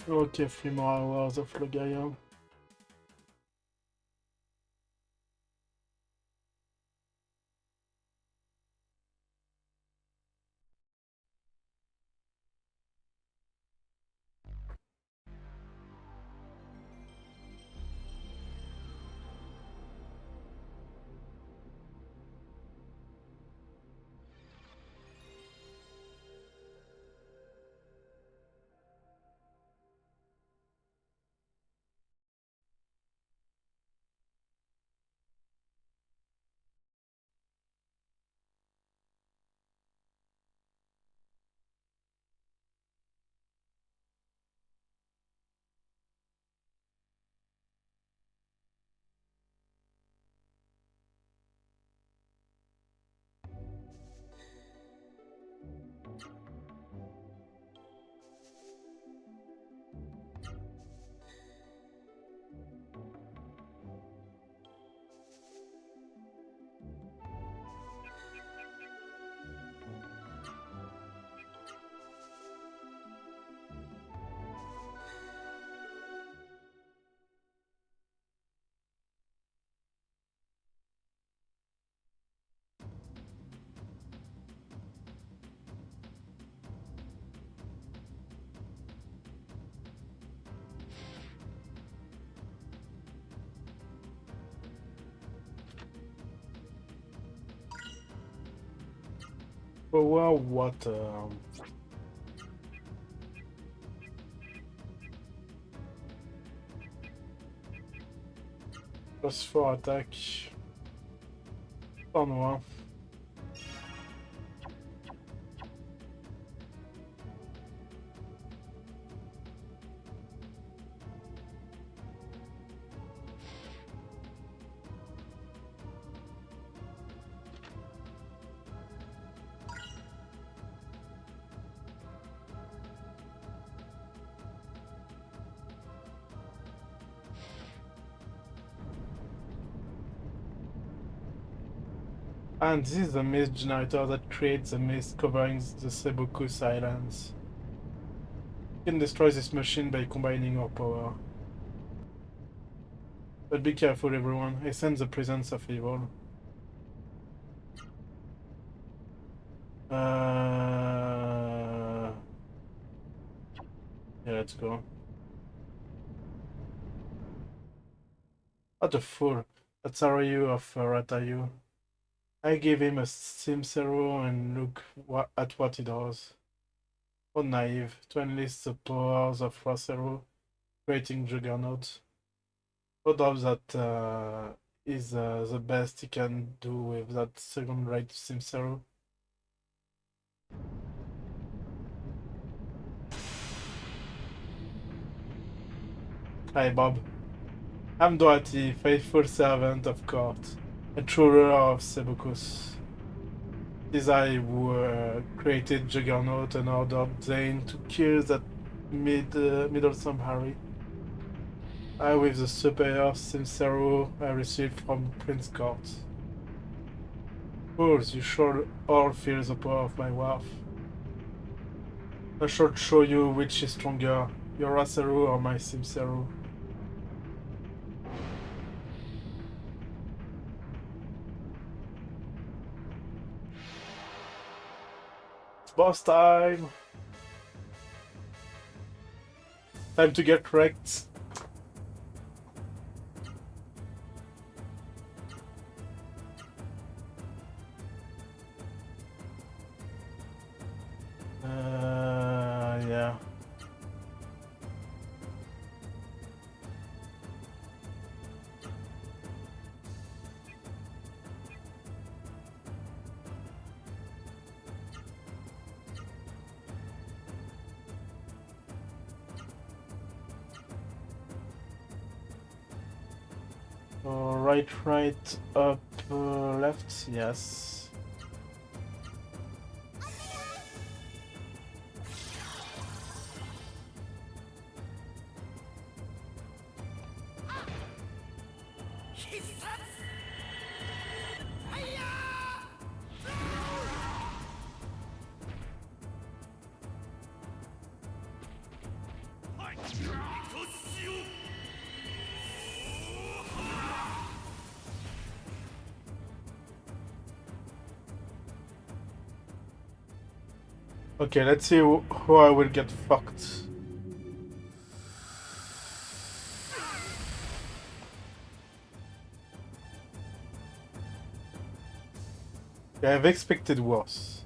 Okay, 3 more hours of Legaia. But well, what? Plus 4 attack. Oh no. And this is the mist generator that creates the mist covering the Sebukus Islands. You can destroy this machine by combining our power. But be careful everyone, I sense the presence of evil. Yeah, let's go. What a fool. That's Arayu of Ratayu. I gave him a Simsero and look at what he does. How naive to enlist the powers of Rasero, creating Juggernaut. How does that is the best he can do with that second-rate Simsero? Hi Bob. I'm Doherty, faithful servant of court, a true ruler of Sebukus. It is I who created Juggernaut and ordered Zane to kill that meddlesome Harry. I with the superior Simsero I received from Prince Court. Fools, you should all feel the power of my wrath. I shall show you which is stronger, your Rasaru or my Simsero. It's boss time! Time to get wrecked. Yeah. Right, up, left, yes. Okay, let's see who I will get fucked. Yeah, I've expected worse.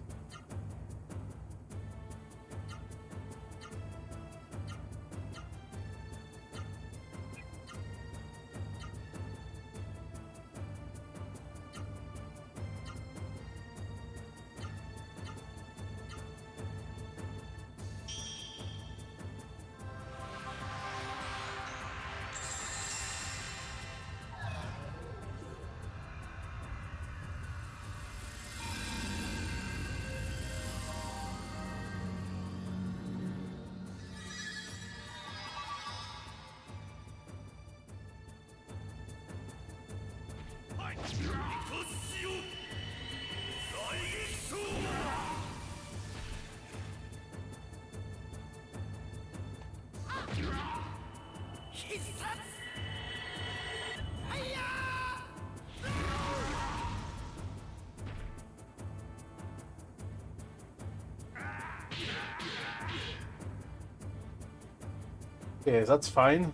Yeah, that's fine.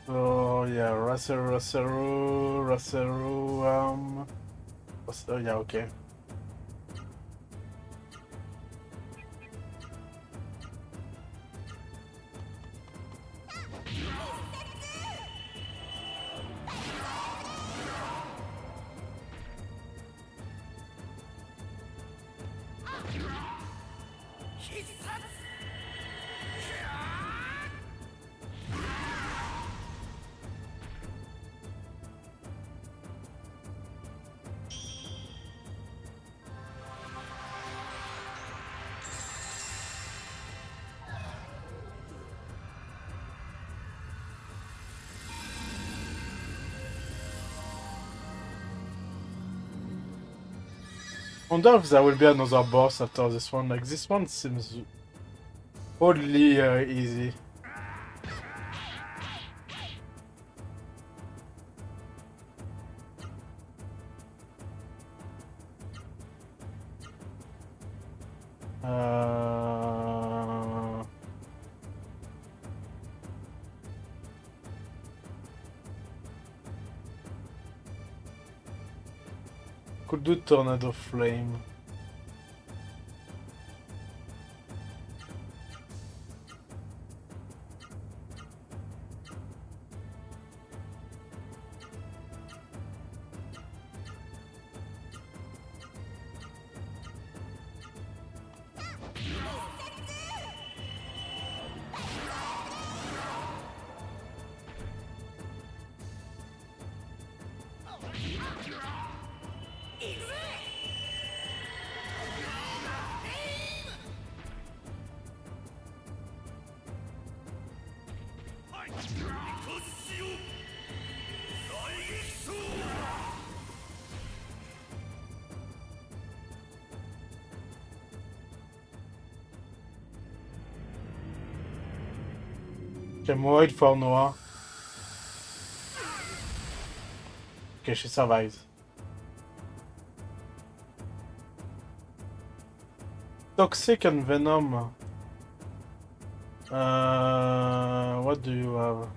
Oh yeah, Raseru, oh, yeah, okay. Wonder if there will be another boss after this one. Like, this one seems oddly easy. Could do Tornado Flame. Okay, mourir for Noah. Okay, she survives. Toxic and Venom. What do you have?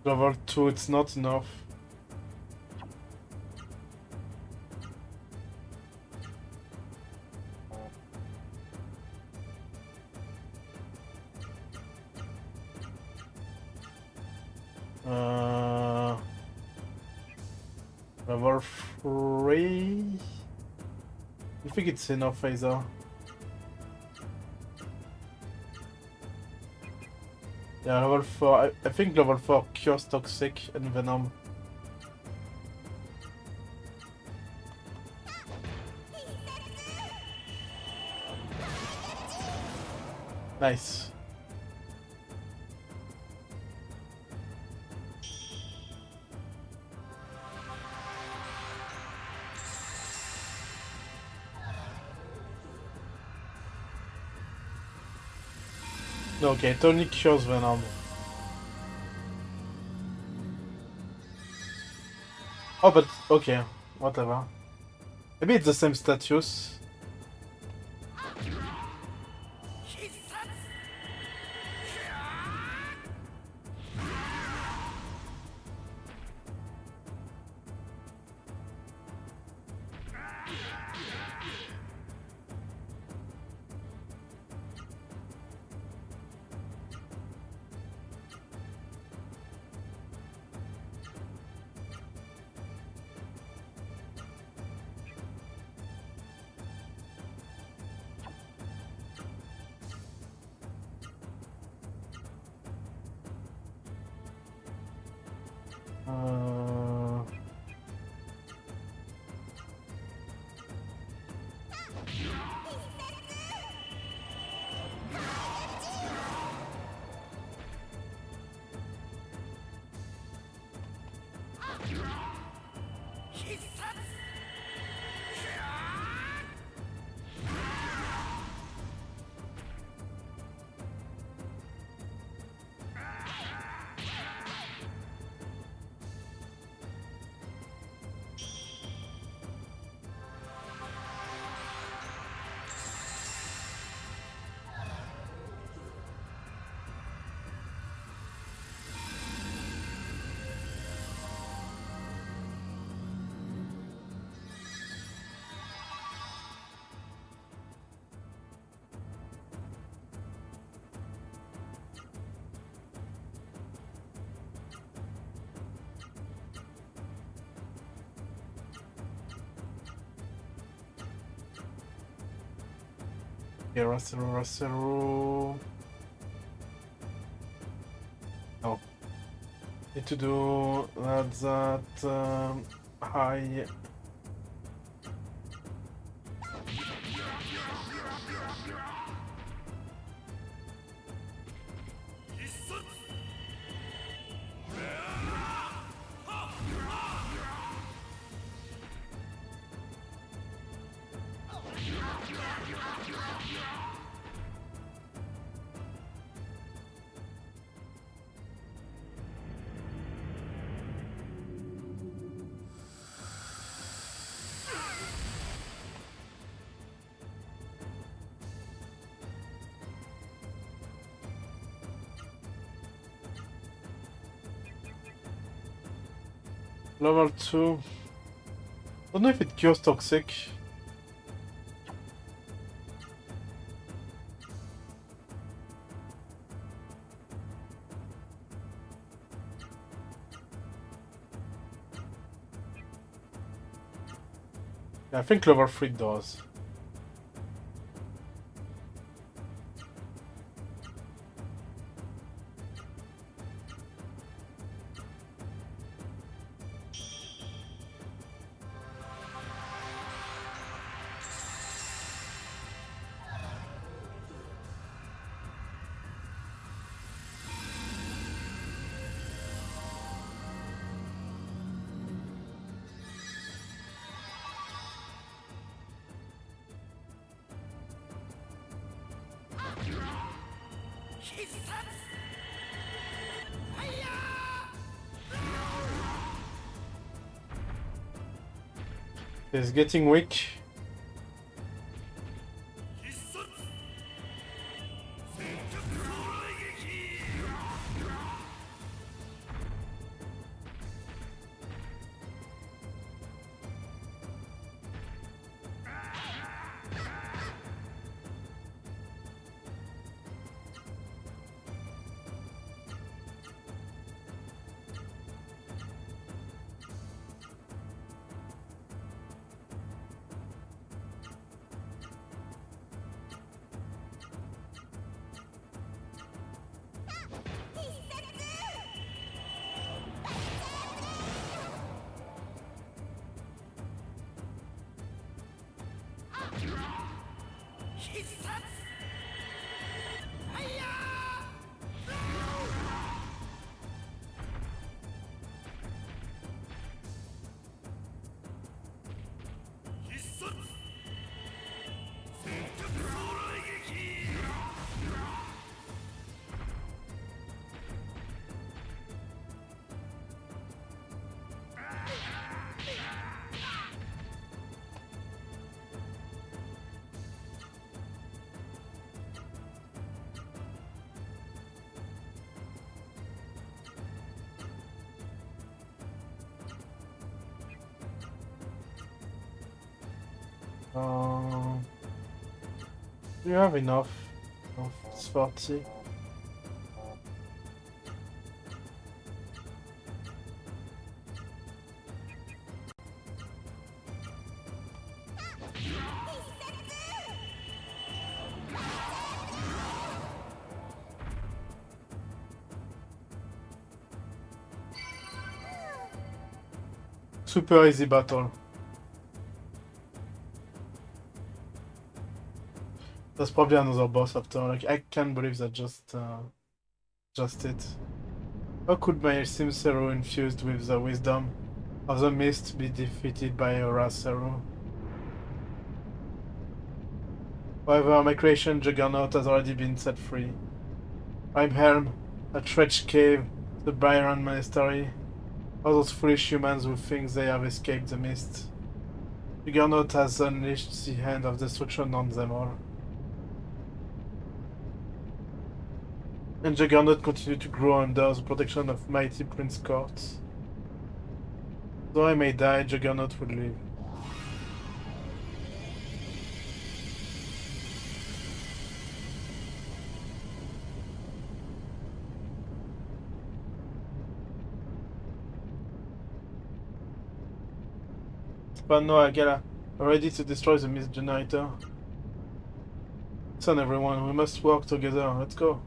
Level 2, it's not enough. Level 3? I think it's enough either. Yeah, level 4. I think level 4 cures Toxic and Venom. Nice. Okay, Tony cures Venom. Oh, but okay, whatever. Maybe it's the same status. Uh, yeah, Raseru. No. Need to do that high. Level 2. Don't know if it cures toxic. Yeah, I think level 3 does. It's getting weak. Do you have enough? Oh, it's 40. Super easy battle. That's probably another boss after. Like, I can't believe that just it. How could my Simcero infused with the wisdom of the mist be defeated by a Rasero? However, my creation Juggernaut has already been set free. Helm, a Trench Cave, the Byron Monastery, all those foolish humans who think they have escaped the mist. Juggernaut has unleashed the hand of destruction on them all. And Juggernaut continued to grow under the protection of mighty Prince Court. Though I may die, Juggernaut will live. But no, Agala, ready to destroy the mist generator. Listen everyone, we must work together, let's go.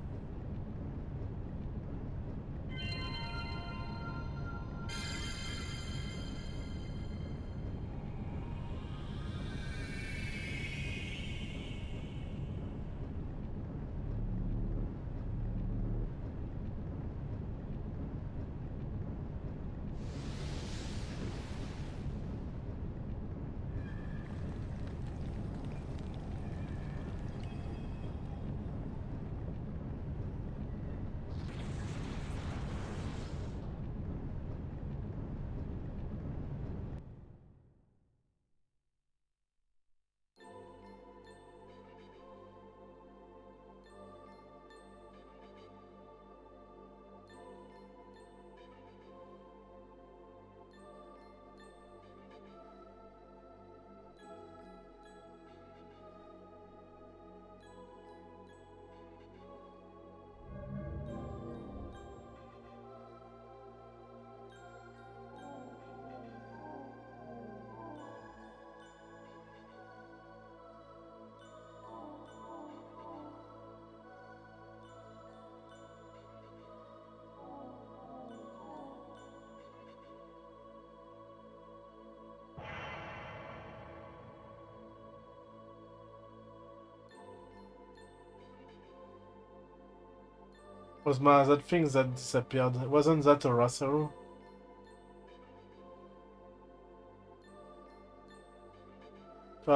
Ozma, that thing that disappeared, wasn't that a Rasero?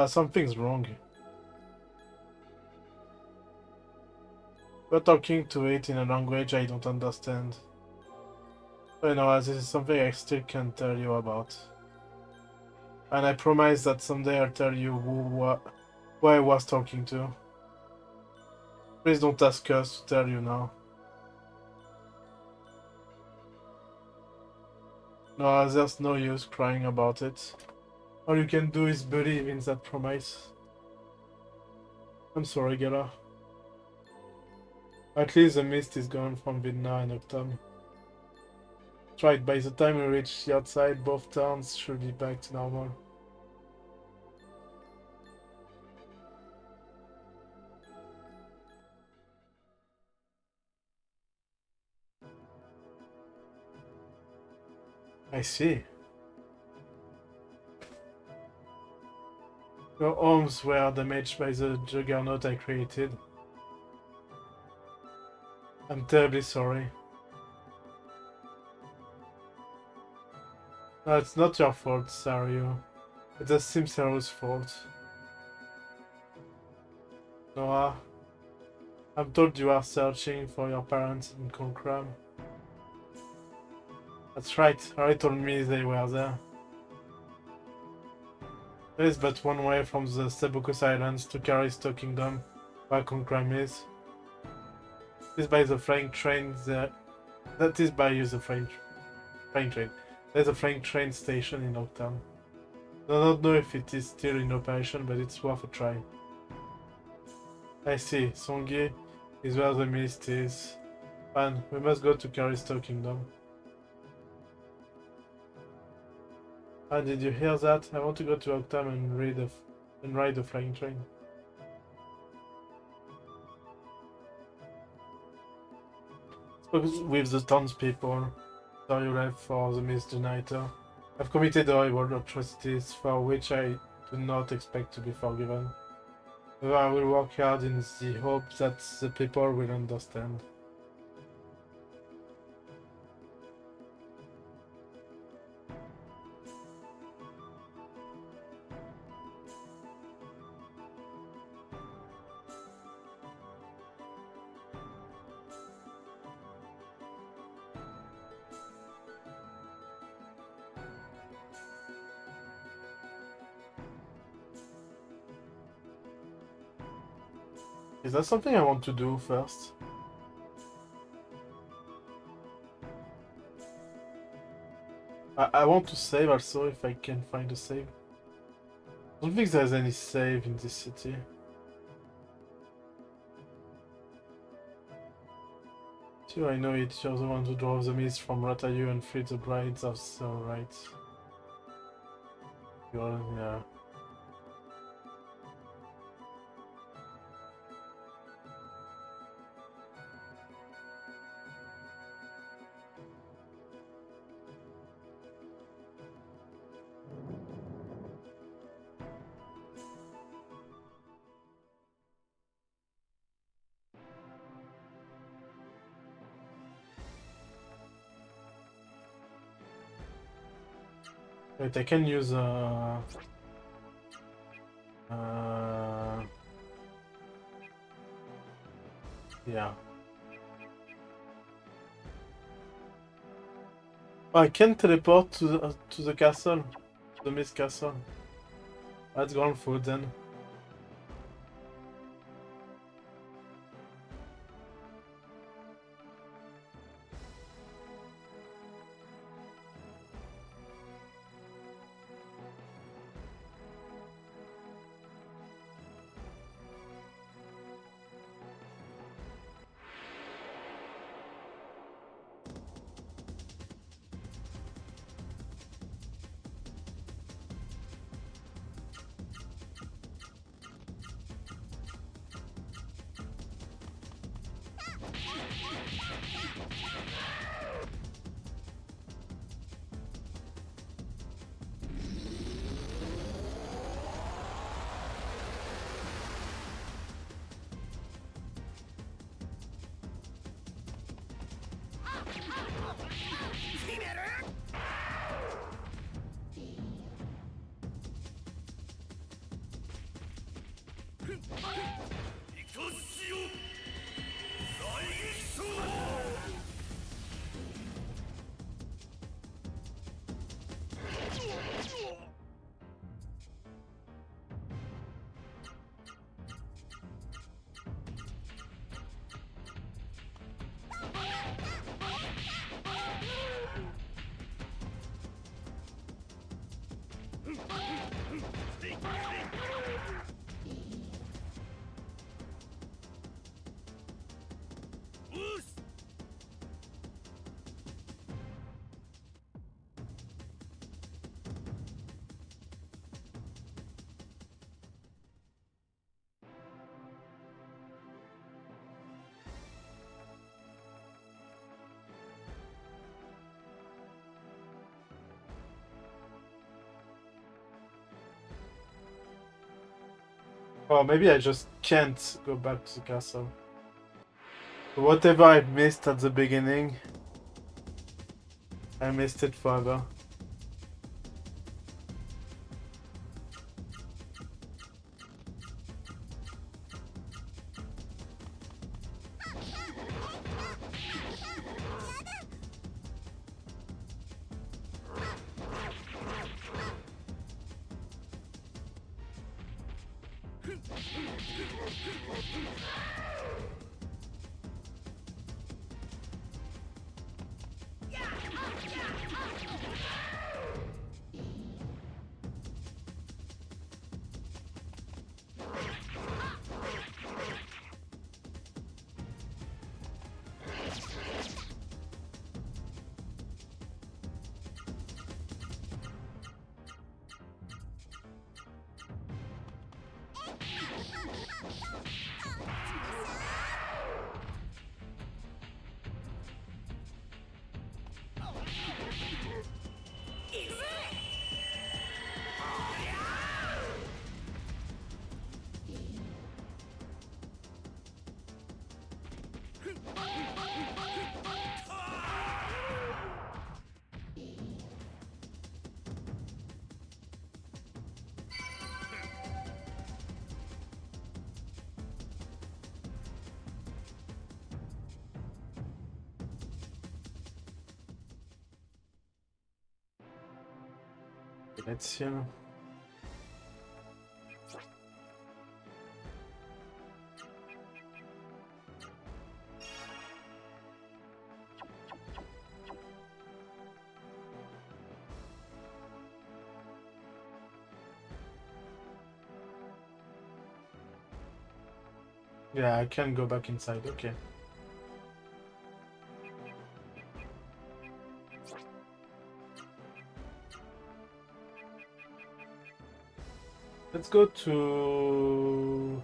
Something's wrong. We're talking to it in a language I don't understand. But you know, this is something I still can't tell you about. And I promise that someday I'll tell you who I was talking to. Please don't ask us to tell you now. No, there's no use crying about it. All you can do is believe in that promise. I'm sorry, Gala. At least the mist is gone from Vidna and Octam. That's right, by the time we reach the outside, both towns should be back to normal. I see. Your homes were damaged by the juggernaut I created. I'm terribly sorry. No, it's not your fault, Sario. It's the Simcero's fault. Noah, I'm told you are searching for your parents in Concram. That's right, Harry told me they were there. There is but one way from the Sebukus Islands to Karisto Kingdom, where Concram is. It is by the flying train there. That is by the flying train. There's a flying train station in Octam. I don't know if it is still in operation, but it's worth a try. I see. Songi is where the mist is. Fine, we must go to Callisto Kingdom. Ah, did you hear that? I want to go to Octam and ride the flying train. Spoke with the townspeople. So you left for the Mist Uniter. I've committed horrible atrocities for which I do not expect to be forgiven. However, I will work hard in the hope that the people will understand. Is that something I want to do first? I want to save also if I can find a save. I don't think there's any save in this city. Sure, I know it. You're the one who drove the mist from Ratayu and freed the brides of so right. Yeah. Wait, I can use yeah. Oh, I can teleport to the castle, the mist castle. Let's go on foot then. Or maybe I just can't go back to the castle. Whatever I missed at the beginning, I missed it forever. Let's see. Yeah, I can go back inside, okay. Let's go to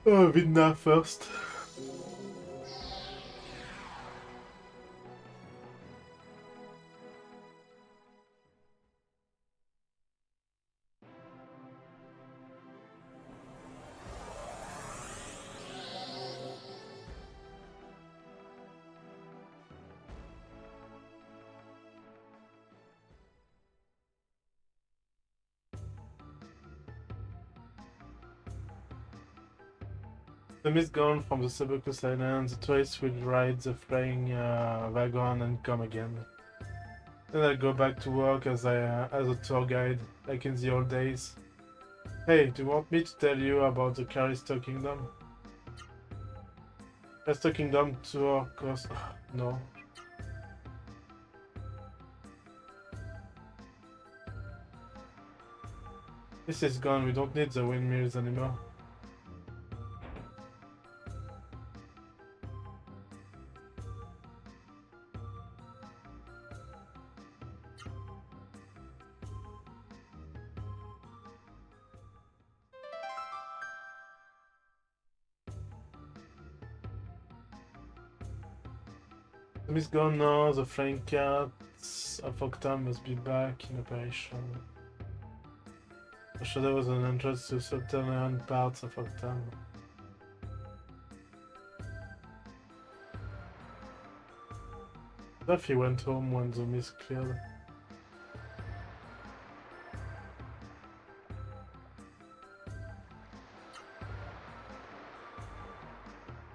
Vidna first. The mist gone from the Subakus Island, the tourists will ride the flying wagon and come again. Then I go back to work as a tour guide, like in the old days. Hey, do you want me to tell you about the Callisto Kingdom? Callisto Kingdom tour course. No. This is gone, we don't need the windmills anymore. The mist gone now, the flying cats of Octam must be back in operation. The shadow was an entrance to subterranean parts of Octam. Duffy went home when the mist cleared.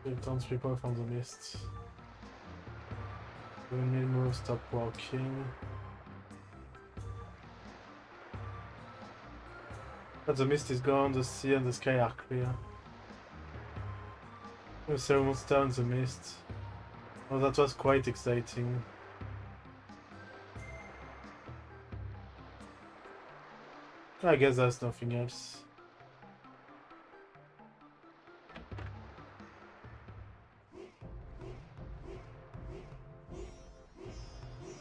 It turns people from the mist. When we move, stop walking. But the mist is gone, the sea and the sky are clear. We see a monster in the mist. Oh, that was quite exciting. I guess there's nothing else.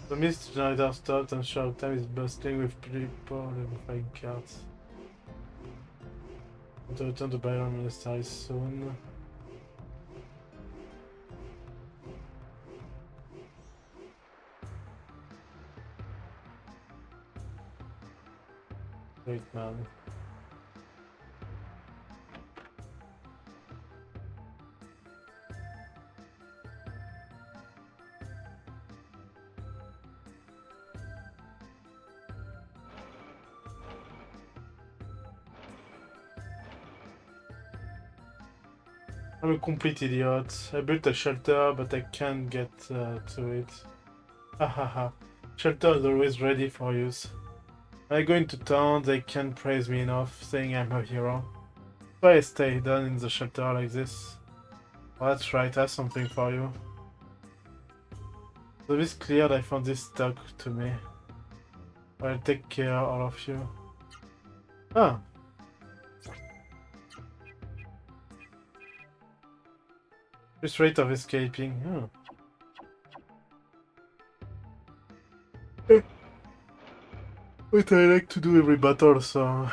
The mist generator stopped and short time is bustling with people and flying carts. To return to Byron Monastery soon. Great man. I'm a complete idiot. I built a shelter, but I can't get to it. Hahaha. Shelter is always ready for use. When I go into town, they can't praise me enough, saying I'm a hero. So I stay down in the shelter like this. Oh, that's right, I have something for you. The mist cleared, I found this stuck to me. I'll take care of all of you. Ah. This rate of escaping. Oh. What I like to do every battle, so...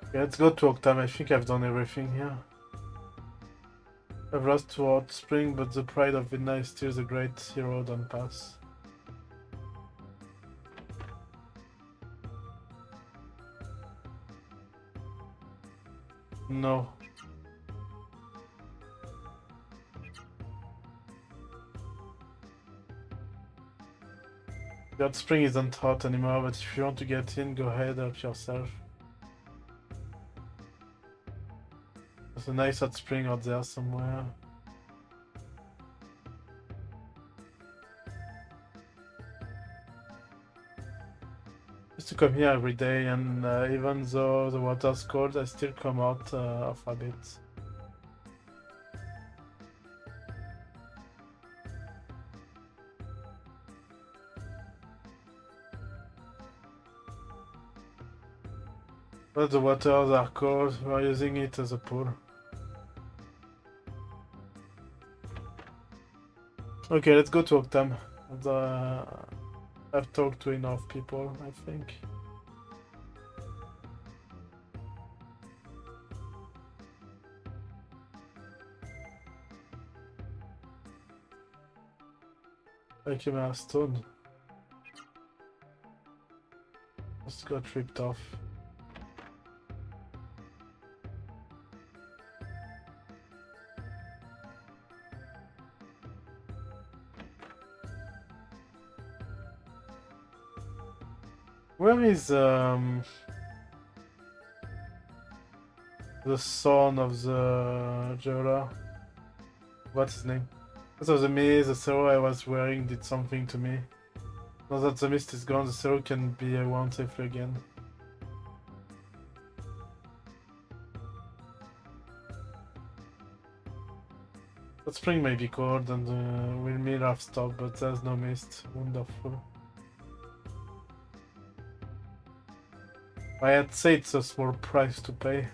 Okay, let's go to Octam. I think I've done everything here. I've lost toward spring, but the pride of Vidna is still the great hero don't pass. No. That spring isn't hot anymore, but if you want to get in, go ahead, help yourself. There's a nice hot spring out there somewhere. I used to come here every day, and even though the water's cold, I still come out of habit. But the waters are cold, we're using it as a pool. Okay, let's go to Octam. I've talked to enough people, I think. Like a stone. Just got ripped off. Where is the son of the jeweler? What's his name? Because of the mist, the zero I was wearing did something to me. Now that the mist is gone, the zero can be worn safely again. The spring may be cold and the windmill have stopped, but there's no mist. Wonderful. I had said it's a small price to pay.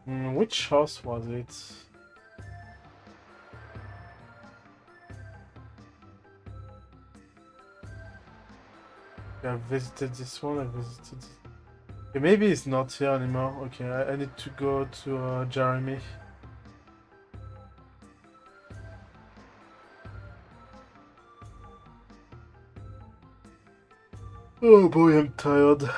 Which house was it? I visited this one, I visited... Okay, maybe it's not here anymore. Okay, I need to go to Jeremy. Oh boy, I'm tired.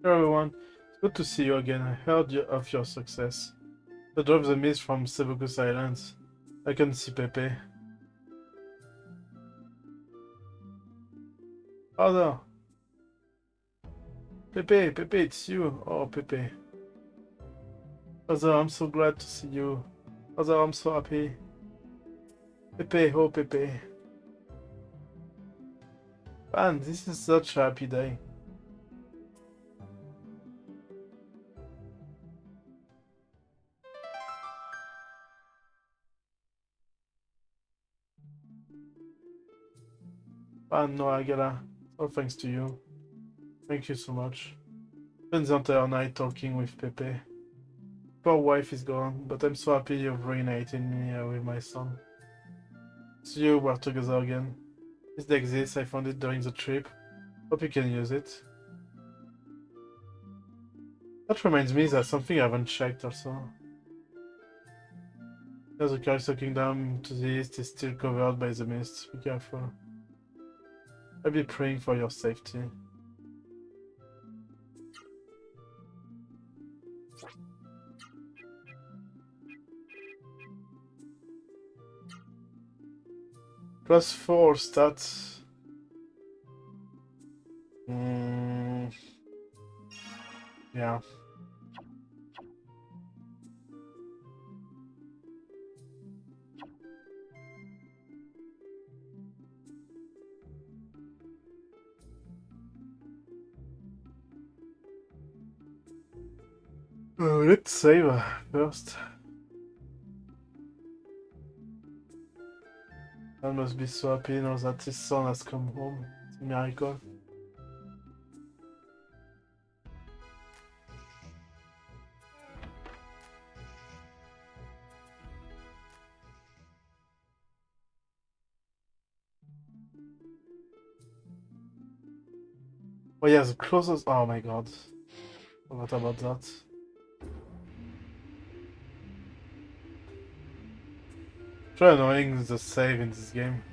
Hello everyone, it's good to see you again. I heard of your success. I drove the mist from Sebukus Islands. I can see Pepe. Father! Pepe, Pepe, it's you. Oh, Pepe. Father, I'm so glad to see you. Father, I'm so happy. Pepe, oh Pepe. Man, this is such a happy day. Man, no, I gotta. All thanks to you. Thank you so much. Spent the entire night talking with Pepe. Poor wife is gone, but I'm so happy you've reunited me with my son. So you were together again. This deck exists, I found it during the trip. Hope you can use it. That reminds me, there's something I haven't checked also. There's a Callisto Kingdom to the east is still covered by the mist. Be careful. I'll be praying for your safety. +4 stats. Mm, yeah. Let's save first. I must be so happy now that his son has come home. It's a miracle. Oh yeah, the closest. Oh my god. What about that? Try annoying the save in this game.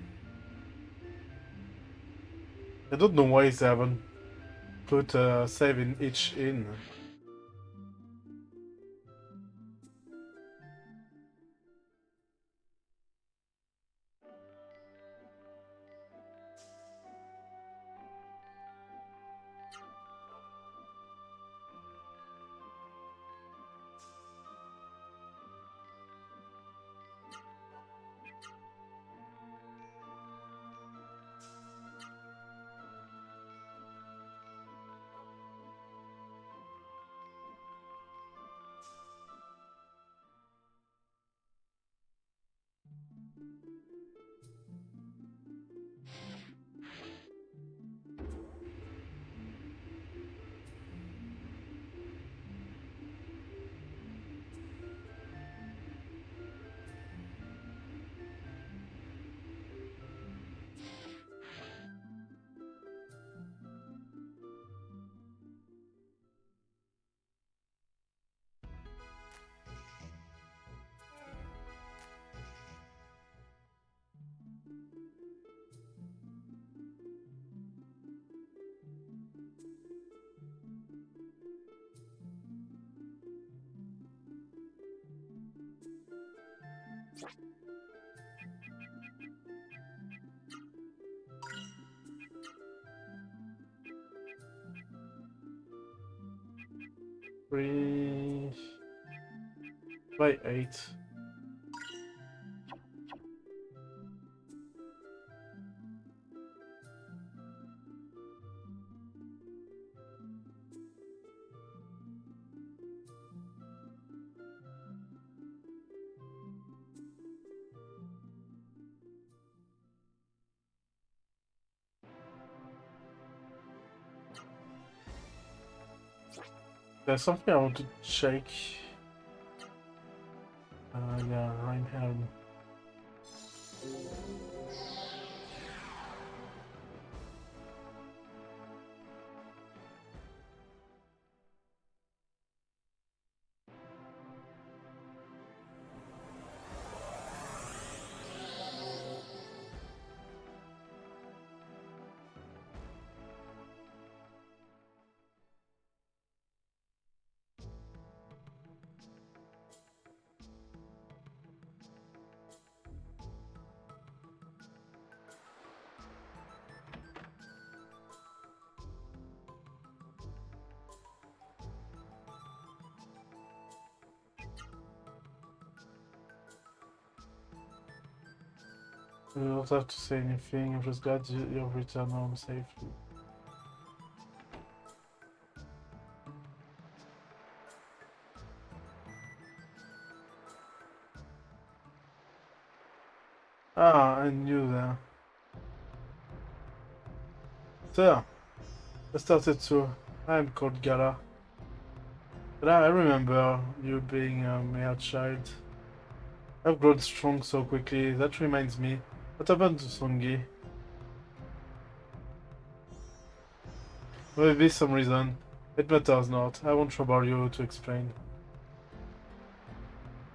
I don't know why they haven't put a save in each inn. Three by 8. There's something I want to check. Yeah, Reinhelm. You don't have to say anything. I'm just glad you've returned home safely. Ah, I knew that. Sir, I started to. I'm called Gala. But I remember you being a mere child. I've grown strong so quickly. That reminds me. What happened to Songi? Maybe some reason. It matters not. I won't trouble you to explain.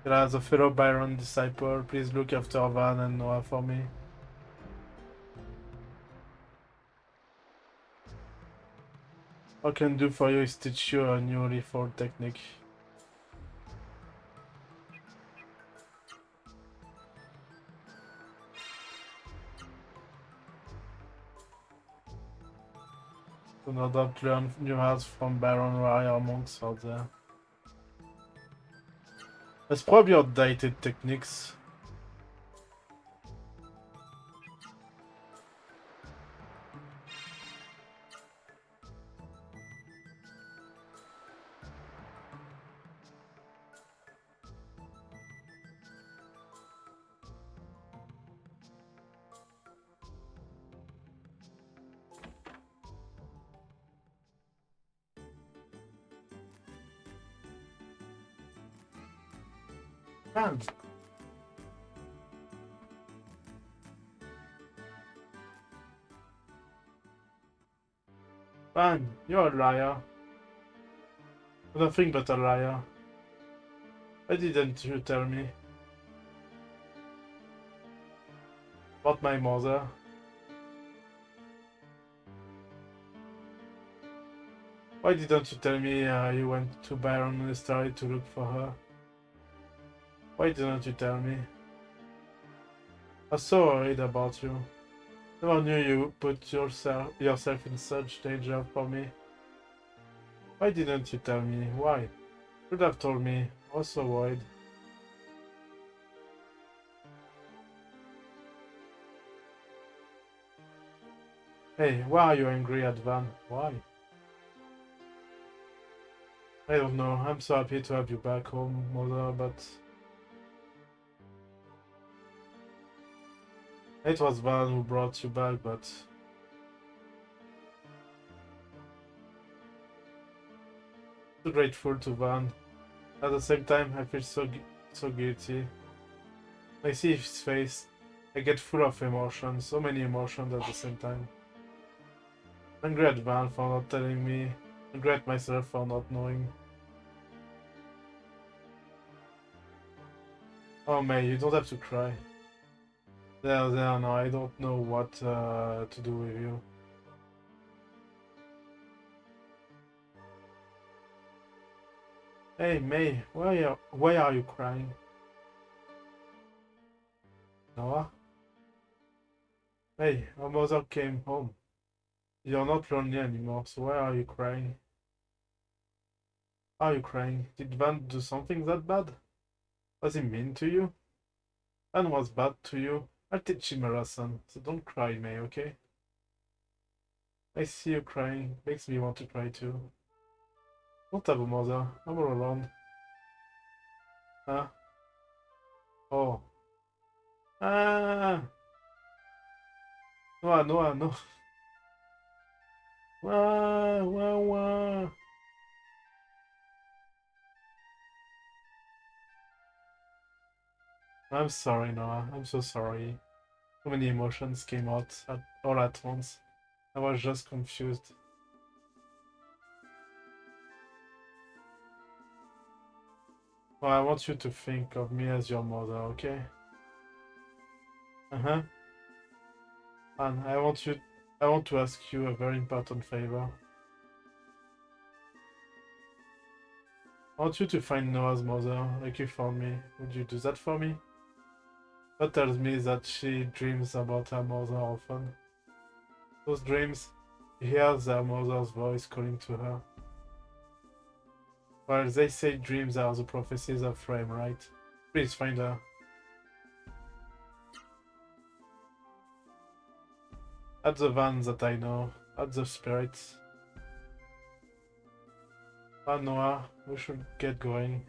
As a fellow Byron disciple, please look after Van and Noah for me. All I can do for you is teach you a new reform technique. Do not have to learn new hats from Baron Raya monks out there. It's probably outdated techniques. Man. Man, you're a liar. Nothing but a liar. Why didn't you tell me? About my mother? Why didn't you tell me you went to Baron Monastery to look for her? Why didn't you tell me? I was so worried about you. Never knew you put yourself in such danger for me. Why didn't you tell me? Why? You should have told me. I was so worried. Hey, why are you angry at Van? Why? I don't know. I'm so happy to have you back home, Mother, but... It was Van who brought you back, but... So grateful to Van. At the same time, I feel so guilty. I see his face. I get full of emotions, so many emotions at the same time. Angry at Van for not telling me. Angry at myself for not knowing. Oh May, you don't have to cry. There, no, I don't know what to do with you. Hey May, why are you crying? Noah? Hey, our mother came home. You're not lonely anymore, so why are you crying? Are you crying? Did Van do something that bad? Was he mean to you? Van was bad to you? I'll teach him a lesson, so don't cry, May, okay? I see you crying. Makes me want to cry too. Don't have a mother. I'm all alone. Huh? Oh. Ah! Noah, Noah, no. Wah, wah, wah. I'm sorry, Noah. I'm so sorry. So many emotions came out all at once. I was just confused. Well, I want you to think of me as your mother, okay? Uh-huh. And I want to ask you a very important favor. I want you to find Noah's mother, like you found me. Would you do that for me? That tells me that she dreams about her mother often. Those dreams, she hears her mother's voice calling to her. Well, they say dreams are the prophecies of Frame, right? Please find her. At the van that I know, at the spirits. Ah, Noah, we should get going.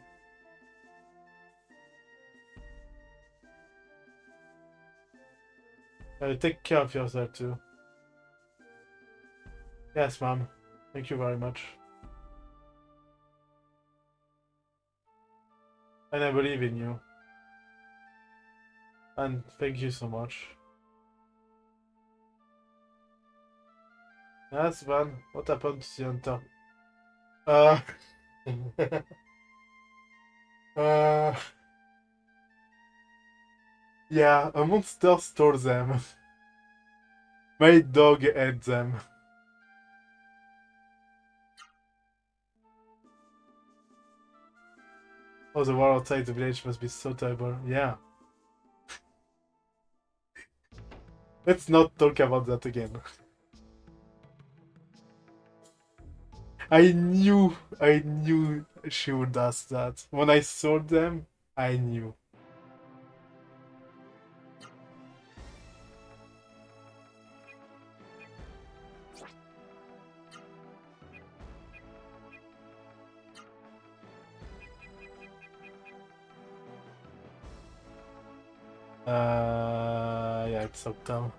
Take care of yourself too. Yes, ma'am. Thank you very much. And I believe in you. And thank you so much. Yes, Van, what happened to the hunter? Uh... uh... Yeah, a monster stole them. My dog ate them. Oh, the war outside the village must be so terrible. Yeah. Let's not talk about that again. I knew she would ask that. When I saw them, I knew. Yeah, it's October.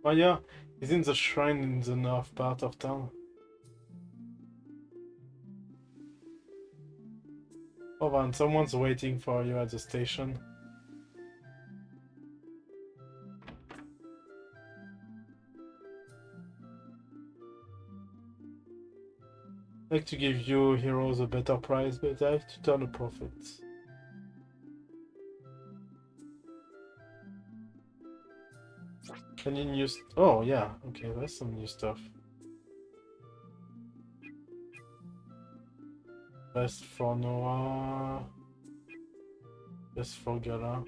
Oh yeah, he's in the shrine in the north part of town. Oh man, someone's waiting for you at the station. I'd like to give you heroes a better price, but I have to turn a profit. Can you new oh yeah, okay, there's some new stuff. Best for Noah. Best for Gala.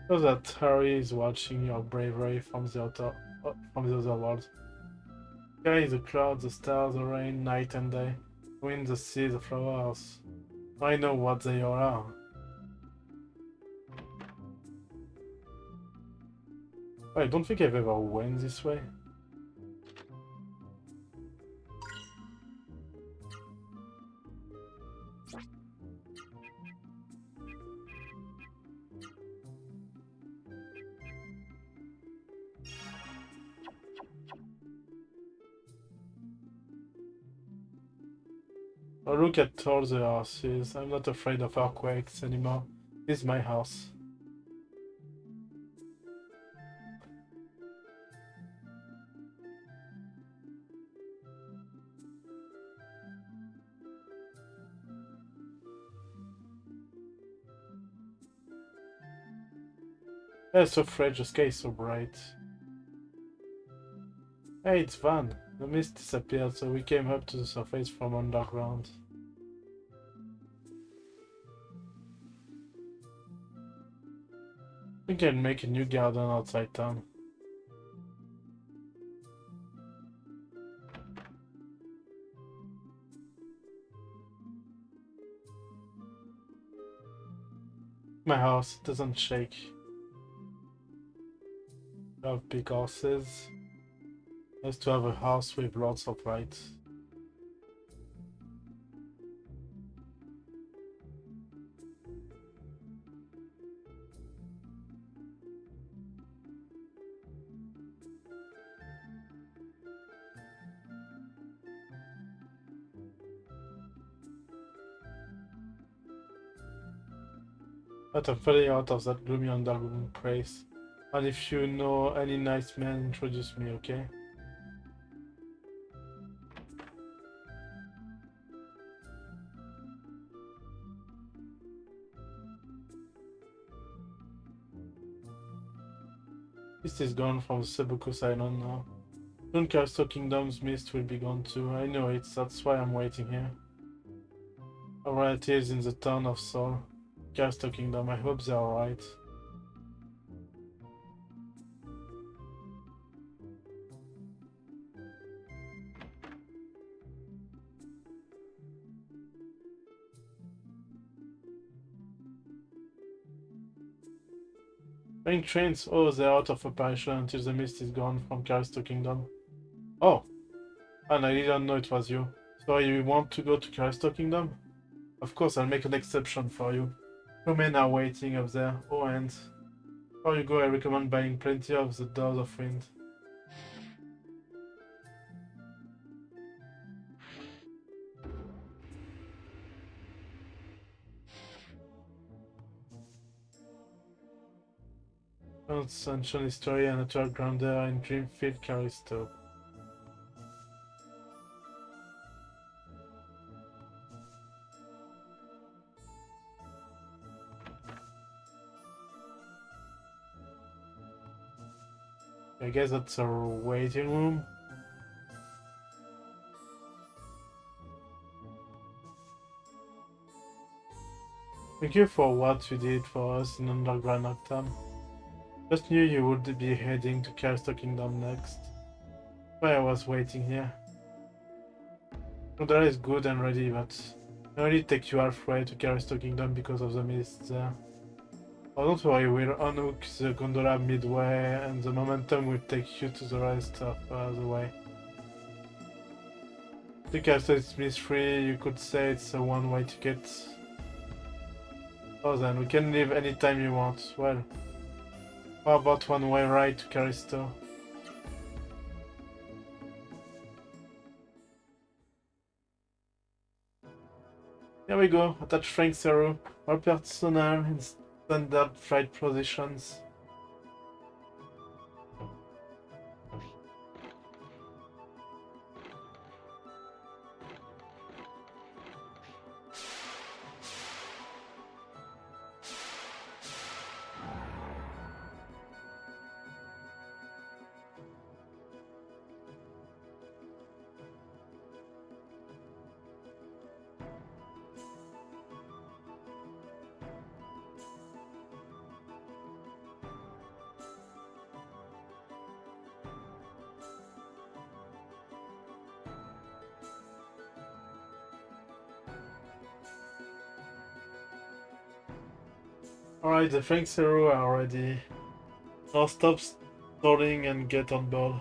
So that Harry is watching your bravery from the other world. Sky is the clouds, the stars, the rain, night and day. Wind, the sea, the flowers. I know what they all are. I don't think I've ever went this way. Oh, look at all the houses. I'm not afraid of earthquakes anymore. This is my house. I'm so afraid the sky is so bright. Hey, it's Van. The mist disappeared, so we came up to the surface from underground. We can make a new garden outside town. My house doesn't shake. I have big houses. Nice to have a house with lots of light. But I'm falling out of that gloomy underground place. And if you know any nice man, introduce me, okay? Mist is gone from the Sebukus Island now. Soon Crystal Kingdom's mist will be gone too. I know it, that's why I'm waiting here. Our relatives in the town of Seoul. Crystal Kingdom, I hope they're alright. Running trains, oh, they're out of operation until the mist is gone from Callisto Kingdom. Oh, and I didn't know it was you. So you want to go to Callisto Kingdom? Of course, I'll make an exception for you. Two men are waiting up there. Oh, and before you go, I recommend buying plenty of the Doors of Wind. Ancient history and natural grandeur in Dreamfield Callisto. I guess that's a waiting room. Thank you for what you did for us in Underground Nocturne. Just knew you would be heading to Callisto Kingdom next. Why I was waiting here. Gondora is good and ready, but it only take you halfway to Callisto Kingdom because of the mist there. Oh, don't worry, we'll unhook the gondola midway and the momentum will take you to the rest of the way. The Callisto is mist-free, you could say it's a one-way ticket. Oh then, we can leave anytime you want. Well, how about one-way ride to Callisto? Here we go, attach Frank Zero, all personnel in standard flight positions. Alright, the Frank Zero are ready. Now stop stalling and get on board.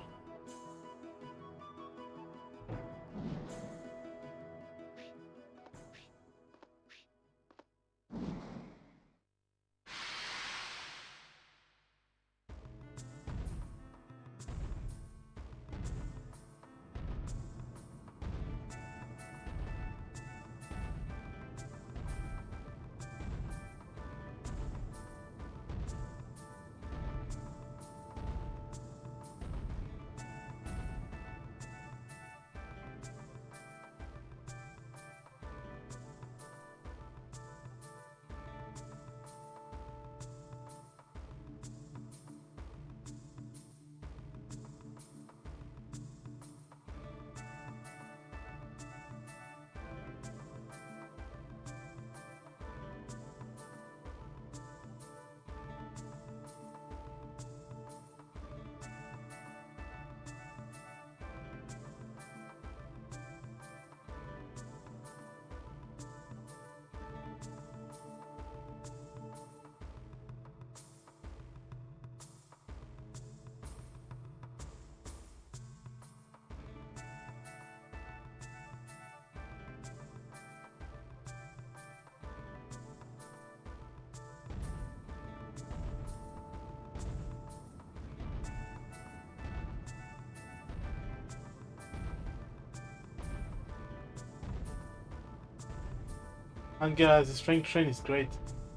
And guys, the Frank train is great.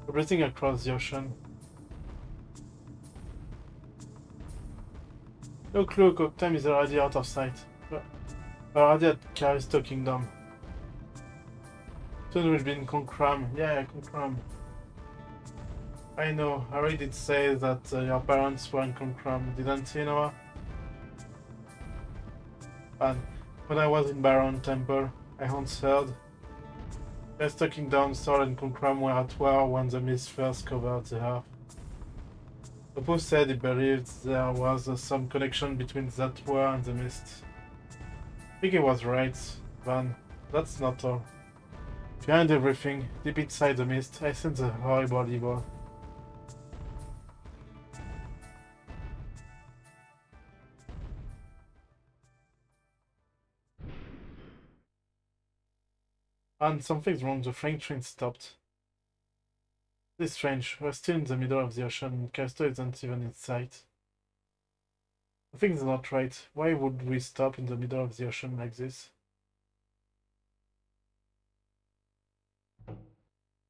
Everything across the ocean. Look, Octime is already out of sight. We're already at Callisto Kingdom. Soon we'll be in Concram. Yeah, Concram. I know, Harry did say that your parents were in Concram, didn't he, Noah? And when I was in Baron Temple, I once heard Callisto Kingdom, Sol and Concram were at war when the mist first covered the earth. Popo said he believed there was some connection between that war and the mist. I think he was right, Van. That's not all. Behind everything, deep inside the mist, I sense a horrible evil. And something's wrong, the freight train stopped. This is strange, we're still in the middle of the ocean and Callisto isn't even in sight. Something's not right. Why would we stop in the middle of the ocean like this?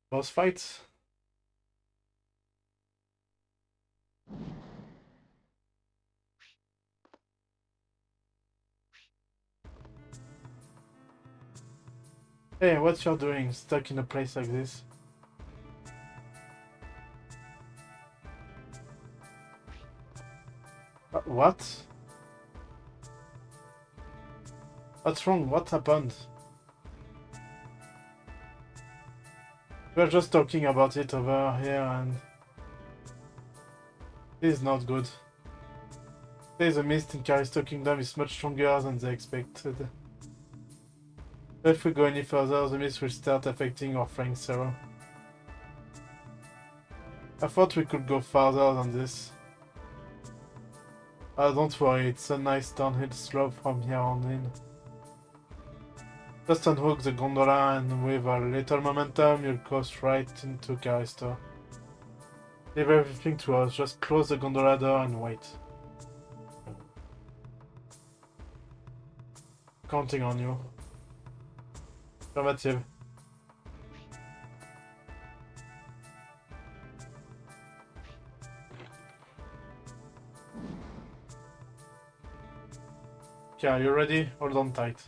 Boss fights? Hey, what you're doing, stuck in a place like this? What? What's wrong? What happened? We're just talking about it over here and... this is not good. The mist in Callisto Kingdom is much stronger than they expected. If we go any further, the mist will start affecting our flying Zero. I thought we could go farther than this. Don't worry, it's a nice downhill slope from here on in. Just unhook the gondola and with a little momentum, you'll coast right into Callisto. Leave everything to us, just close the gondola door and wait. Counting on you. Affirmative. Okay, are you ready? Hold on tight.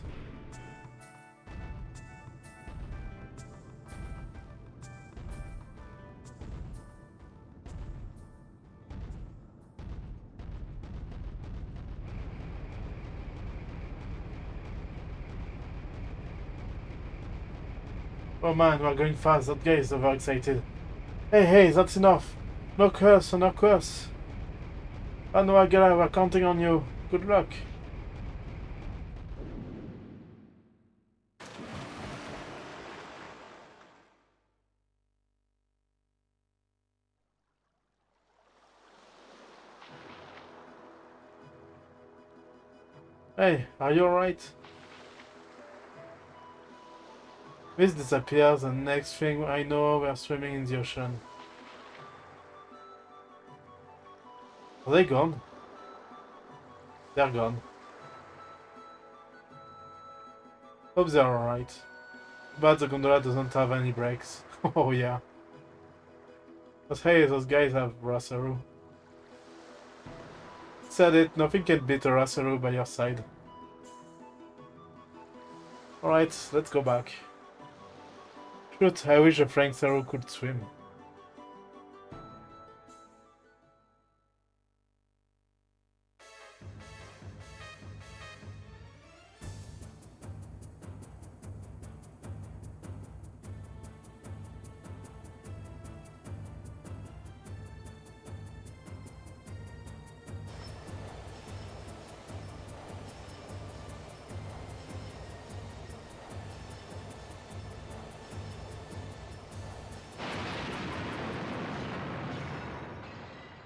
Oh man, we're going fast. That guy is overexcited. Hey, that's enough. No curse, no curse. I know, Legaia, we're counting on you. Good luck. Hey, are you alright? This disappears and next thing I know we're swimming in the ocean. Are they gone? They're gone. Hope they're alright. But the gondola doesn't have any brakes. Oh yeah. But hey, those guys have Rasaru. Said it, nothing can beat a Rasaru by your side. Alright, let's go back. Shoot, I wish a Frank Saru could swim.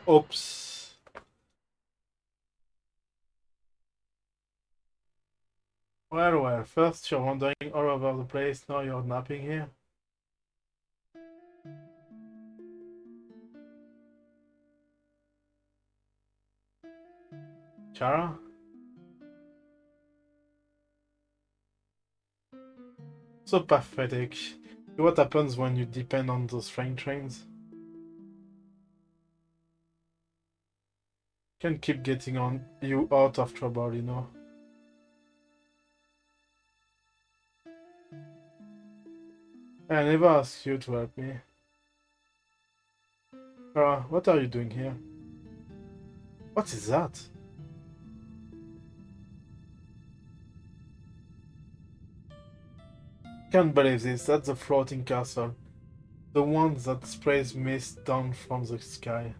Oops. Well, first you're wandering all over the place, now you're napping here. Chara? So pathetic. What happens when you depend on those freight trains? Can keep getting on you out of trouble, you know. I never asked you to help me. What are you doing here? What is that? Can't believe this, that's a floating castle. The one that sprays mist down from the sky.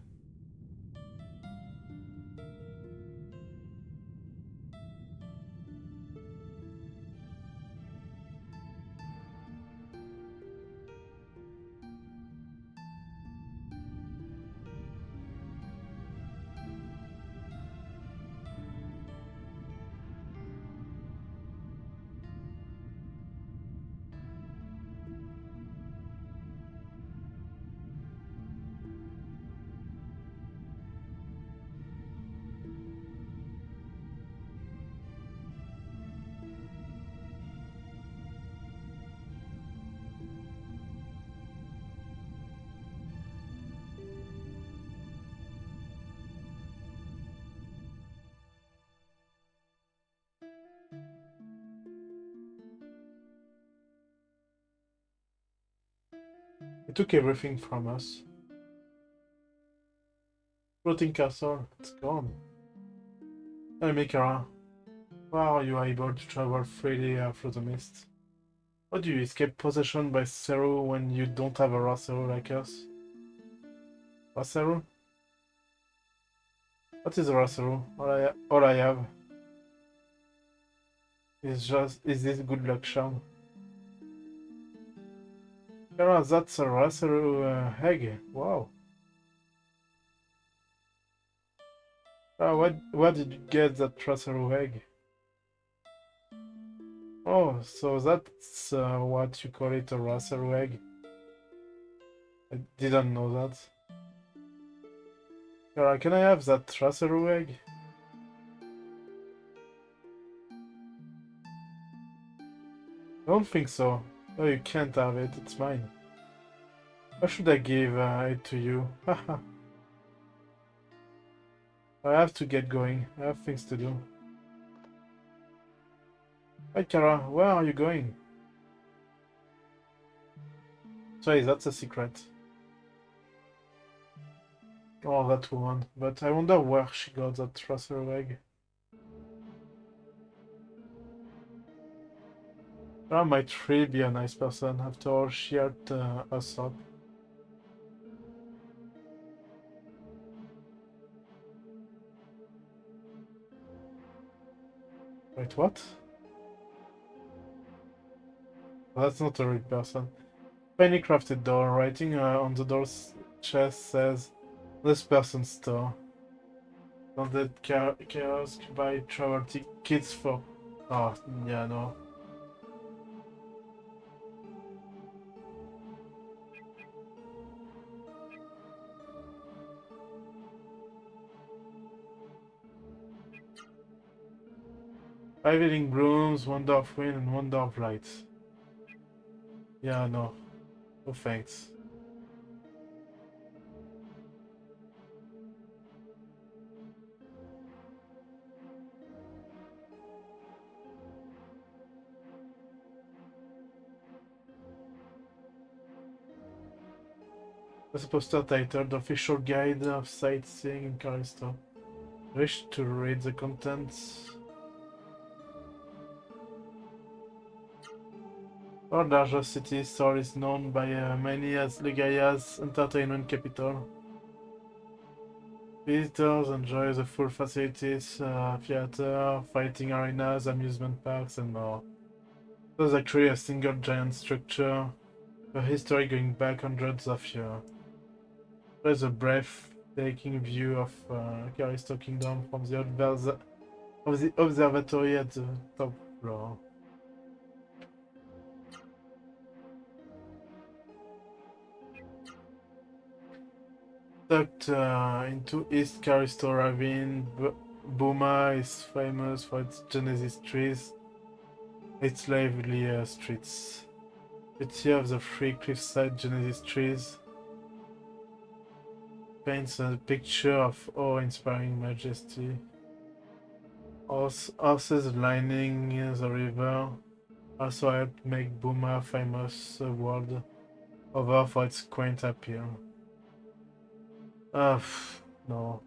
He took everything from us. Floating castle, it's gone. Hey, Mikara, how are you able to travel freely through the mist? How do you escape possession by Seru when you don't have a Raseru like us? Raseru? What is a Raseru? All I have is this good luck charm. Mikara, that's a Raseru egg. Wow. Where did you get that Raseru egg? Oh, so that's what you call it, a Raseru egg? I didn't know that. Can I have that Raseru egg? I don't think so. No, you can't have it, it's mine. Why should I give it to you? Haha. I have to get going. I have things to do. Hi Kara, where are you going? Sorry, that's a secret. Oh, that woman. But I wonder where she got that Raseru egg. Kara might really be a nice person. After all, she helped us up. Wait, what? That's not a real person. Tiny crafted door. Writing on the door's chest says, "This person's store. Don't kiosk buy travel tickets for." Oh, yeah, no. Five healing brooms, wonder of wind, and wonder of light. Yeah, no. No thanks. There's a poster titled Official Guide of Sightseeing in Callisto. Wish to read the contents. Our largest city, Seoul is known by many as Legaia's entertainment capital. Visitors enjoy the full facilities, theater, fighting arenas, amusement parks, and more. There's actually a single giant structure, a history going back hundreds of years. There's a breathtaking view of Callisto Kingdom from the observatory at the top floor. Tucked into East Callisto Ravine, Buma is famous for its Genesis trees, its lively streets. Beauty of the three cliffside Genesis trees paints a picture of awe-inspiring majesty. Horses lining the river also helped make Buma famous world over for its quaint appeal. No.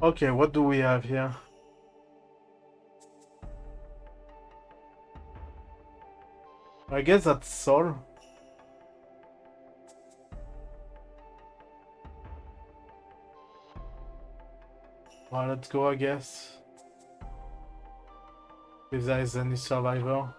Okay, what do we have here? I guess that's Sol. Well, let's go, I guess. If there is any survivor.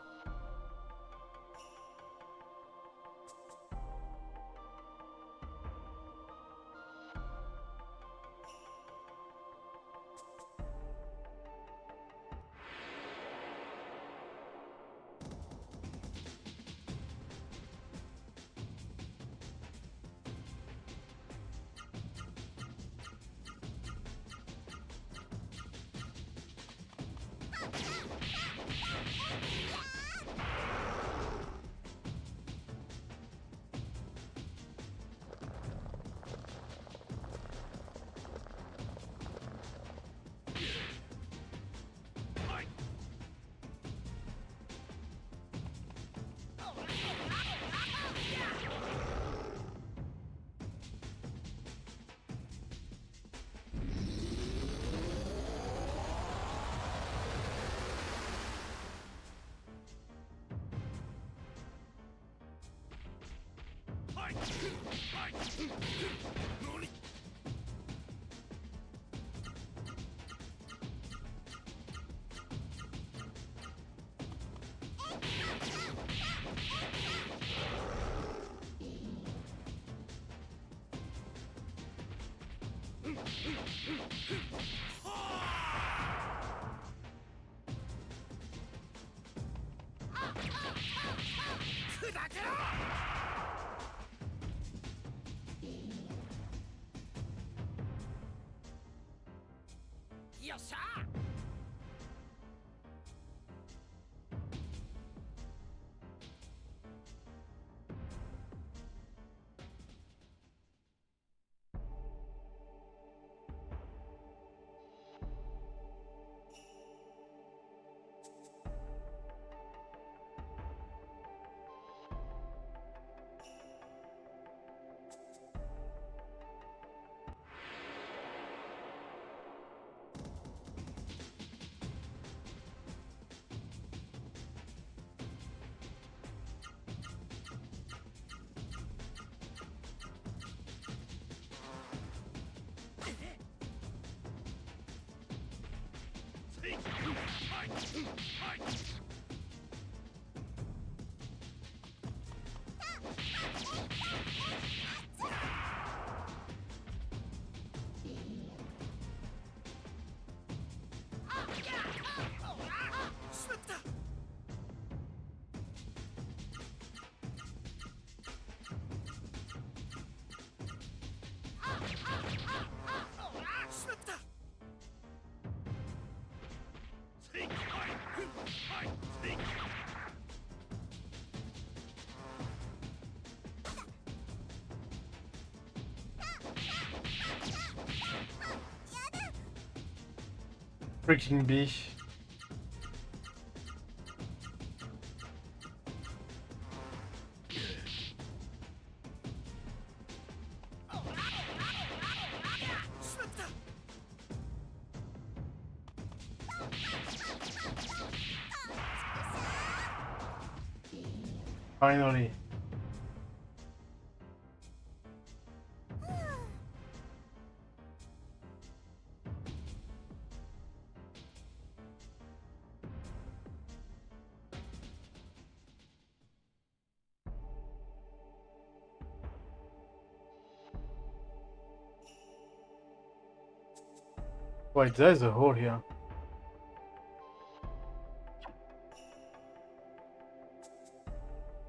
Freaking bee. Finally. Wait, there's a hole here.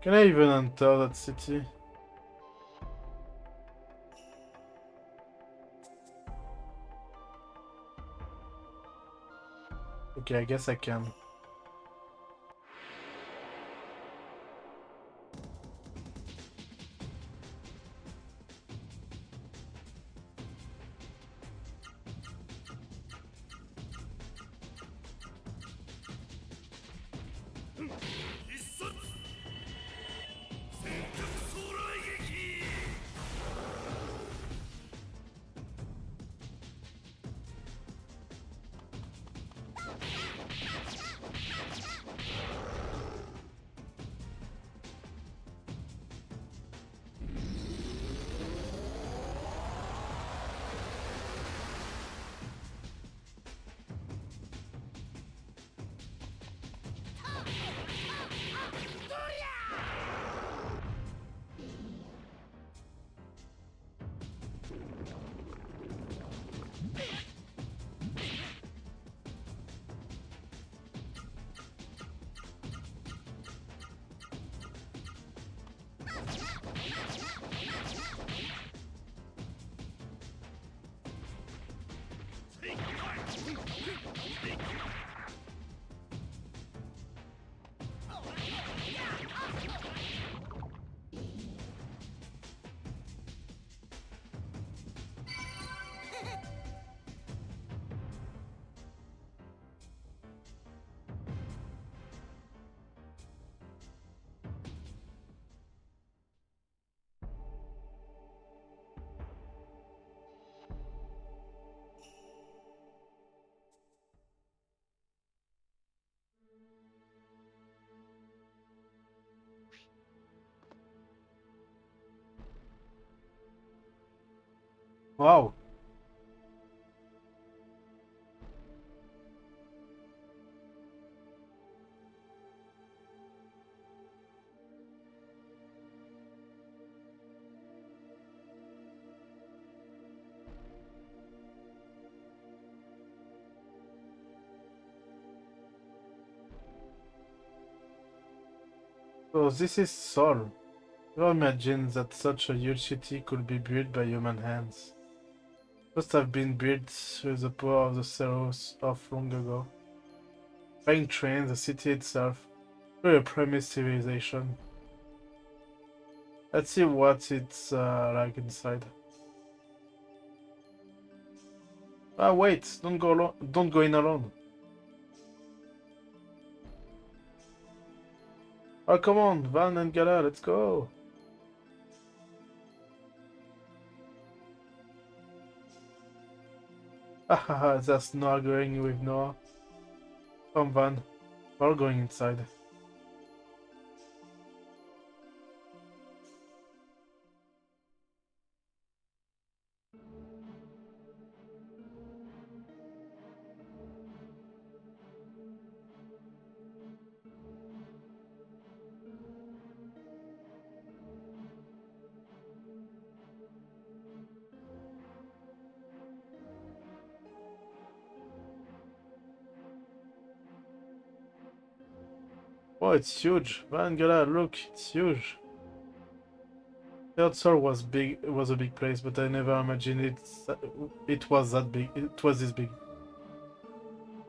Can I even enter that city? Okay, I guess I can. Wow. So this is Sol. You imagine that such a huge city could be built by human hands. Must have been built with the power of the Ceros of long ago. Flying trains, the city itself, really a premise civilization. Let's see what it's like inside. Ah, wait! Don't go alone. Don't go in alone. Oh, come on, Van and Gala, let's go. Hahaha, there's Noah going with Noah. Come, Van. We're all going inside. Oh, it's huge. Van Gala, look, it's huge. Third Sol was big. It was a big place, but I never imagined it was that big. It was this big.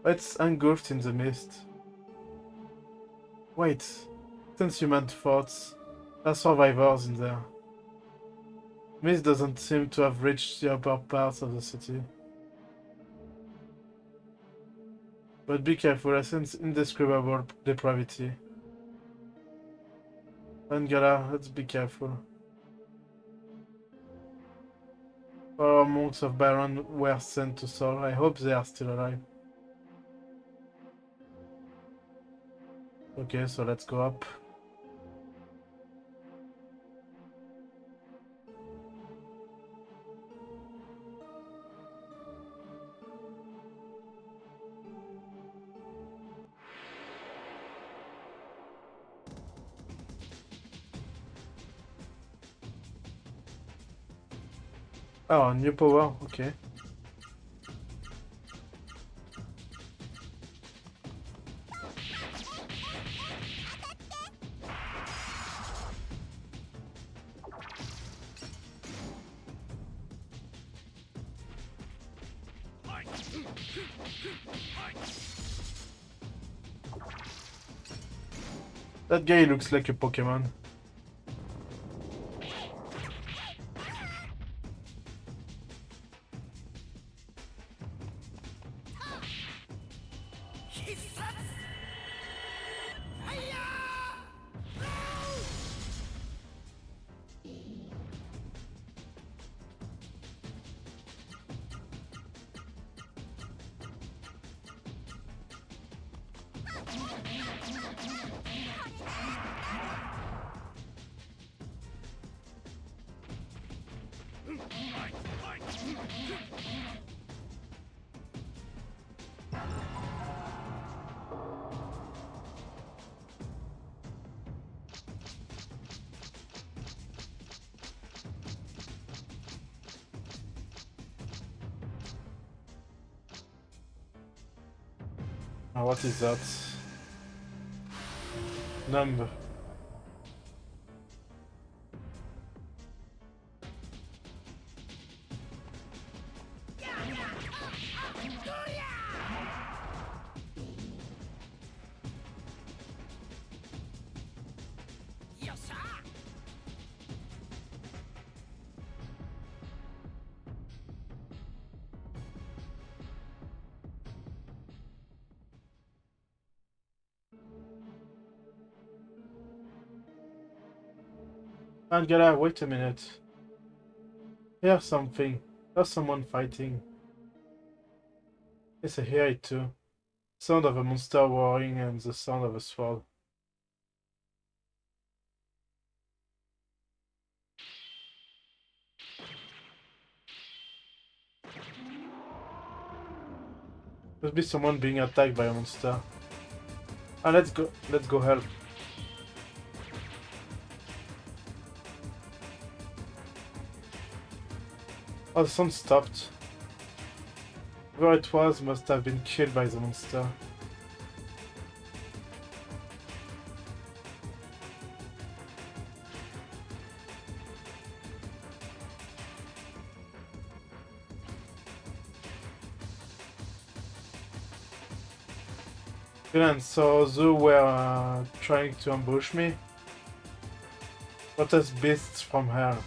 It's engulfed in the mist. Wait, since human thoughts, there are survivors in there. Mist doesn't seem to have reached the upper parts of the city. But be careful, I sense indescribable depravity. Angela, let's be careful. Our monks of Byron were sent to Sol. I hope they are still alive. Okay, so let's go up. Oh, new power, okay. That guy looks like a Pokemon. What is that? Number. Angela, wait a minute. Here's something. There's someone fighting. Yes, I hear it too. Sound of a monster roaring and the sound of a sword. Must be someone being attacked by a monster. Ah, let's go help. Oh, the sound stopped. Whoever it was must have been killed by the monster. Brilliant, so they were trying to ambush me. What as beasts from hell,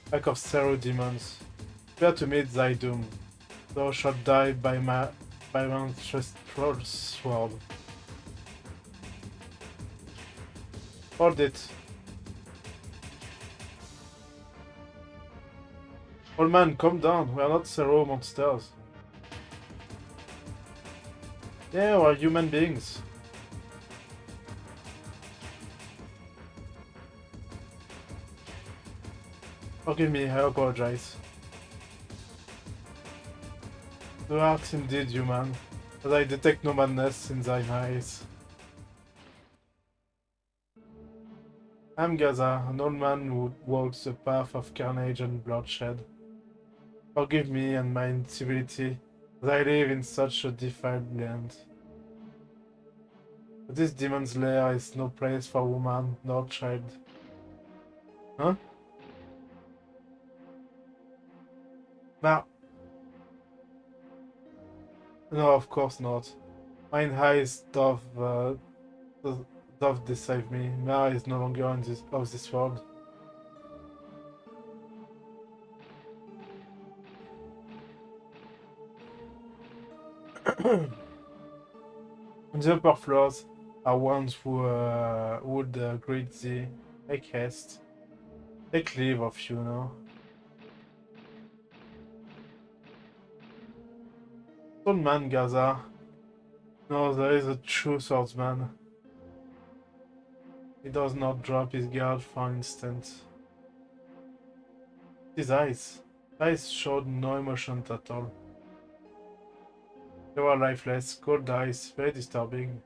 pack of zero demons. Prepare to meet thy doom. Thou shalt die by my ancestral sword. Hold it. Old man, calm down. We are not zero monsters. Yeah, we're human beings. Forgive me, I apologize. Thou art indeed human, but I detect no madness in thine eyes. I am Gaza, an old man who walks the path of carnage and bloodshed. Forgive me and my incivility, as I live in such a defiled land. But this demon's lair is no place for woman nor child. Huh? Now, no, of course not. Mine eyes doth deceive me. Mara is no longer in this world. On the upper floors are ones who would greet thee. Make haste. Take leave of you now. Old man Gaza. No, there is a true swordsman. He does not drop his guard for an instant. His eyes. Eyes showed no emotion at all. They were lifeless, cold eyes, very disturbing.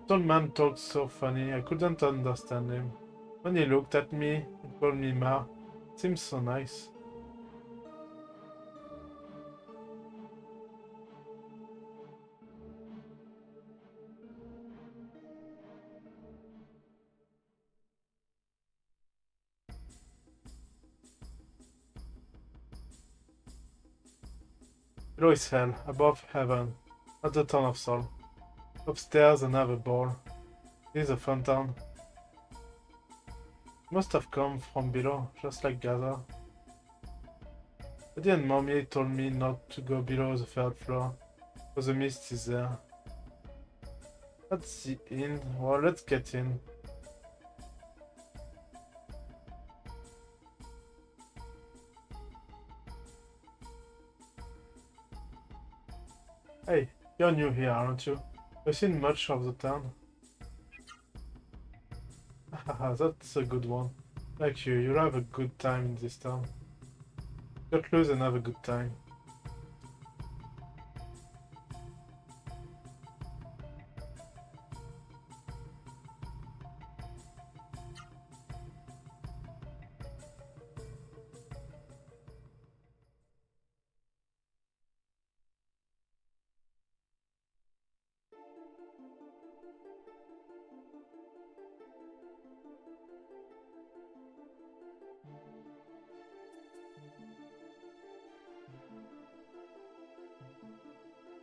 The old man talked so funny, I couldn't understand him. When he looked at me and called me Ma, it seemed so nice. Below is hell, above heaven, at the town of Sol. Upstairs another ball. This is a fountain. Must have come from below, just like Gaza. Daddy and Mommy told me not to go below the third floor, because the mist is there. That's the inn. Well, let's get in. Hey, you're new here, aren't you? You've seen much of the town. Haha, that's a good one. Like you'll have a good time in this town. Get loose and have a good time.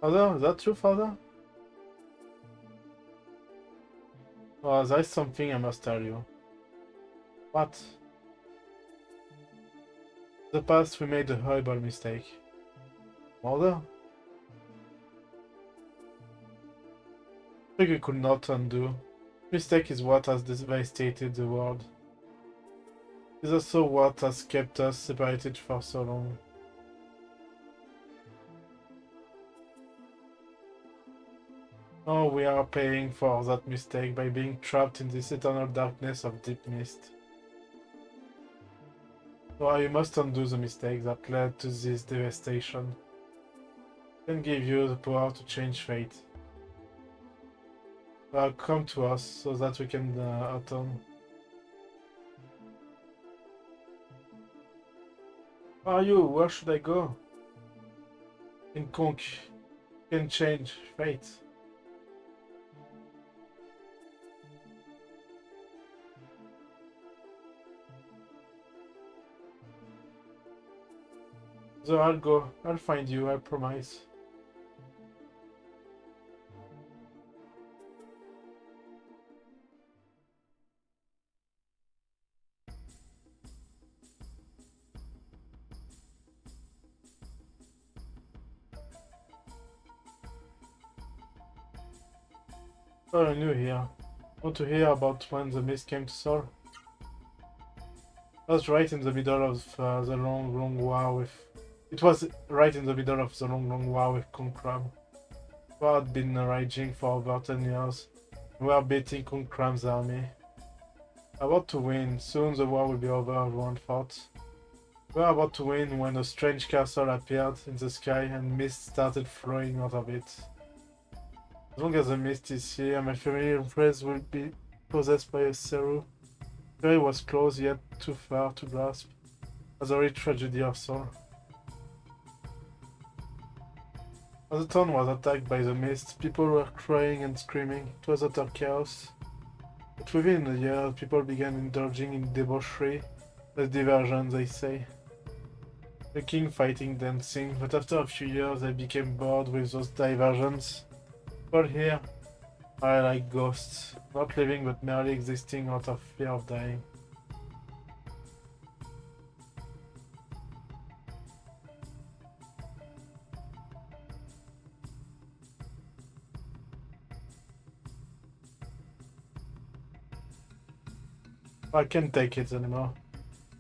Father, is that true, Father? Oh, there's something I must tell you. What? In the past, we made a horrible mistake. Mother? I think we could not undo. Mistake is what has devastated the world. It is also what has kept us separated for so long. Oh, we are paying for that mistake by being trapped in this eternal darkness of deep mist. So you must undo the mistake that led to this devastation. Can give you the power to change fate. Come to us so that we can atone. Are you? Where should I go? In Conk. Can change fate. So I'll go. I'll find you, I promise. Oh, I knew here. Want to hear about when the mist came to Sol? I was right in the middle of the long war with... It was right in the middle of the long war with Konkram. War had been raging for over 10 years. We were beating Konkram's army. About to win. Soon the war will be over, everyone thought. We were about to win when a strange castle appeared in the sky and mist started flowing out of it. As long as the mist is here, my family and friends will be possessed by a Seru. Very was close, yet too far to grasp. As a real tragedy of soul. As the town was attacked by the mist, people were crying and screaming. It was utter chaos. But within a year, people began indulging in debauchery, a diversion, they say. Drinking, fighting, dancing, but after a few years they became bored with those diversions. People here are like ghosts, not living but merely existing out of fear of dying. I can't take it anymore.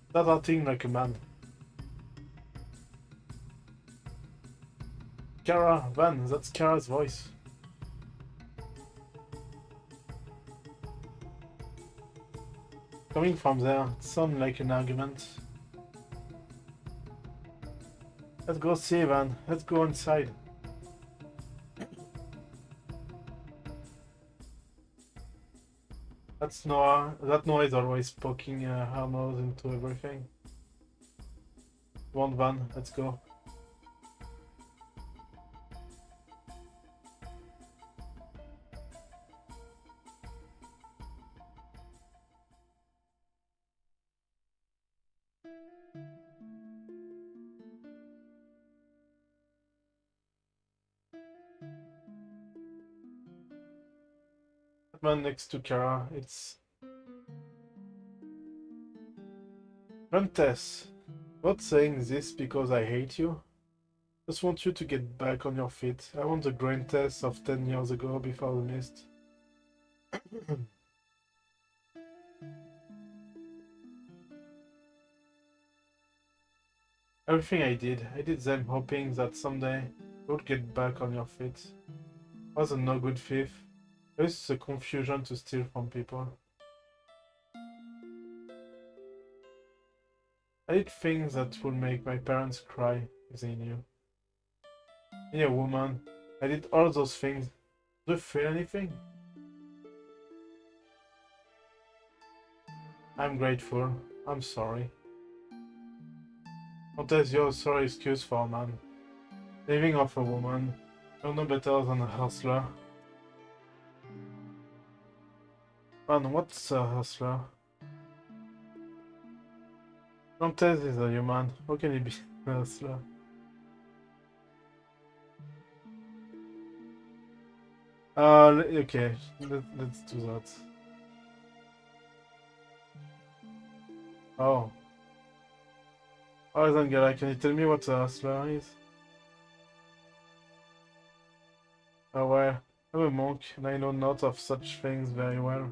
Start acting like a man. Kara, Van, that's Kara's voice. Coming from there, it sounds like an argument. Let's go see, Van. Let's go inside. That's Noah. That Noah is always poking her nose into everything. Come on, Van. Let's go. Man next to Kara, it's Rentess. Not saying this because I hate you. Just want you to get back on your feet. I want the Grantess of 10 years ago before the mist. Everything I did them hoping that someday you would get back on your feet. I was a no good thief. I used the confusion to steal from people. I did things that would make my parents cry if they knew. Being a woman, I did all those things. Do you feel anything? I'm grateful. I'm sorry. What is your sorry excuse for a man? Living off a woman, you're no better than a hustler. Man, what's a hustler? Dantes is a human. How can he be a hustler? Okay, let's do that. Oh. Angela, can you tell me what a hustler is? Oh well, I'm a monk and I know not of such things very well.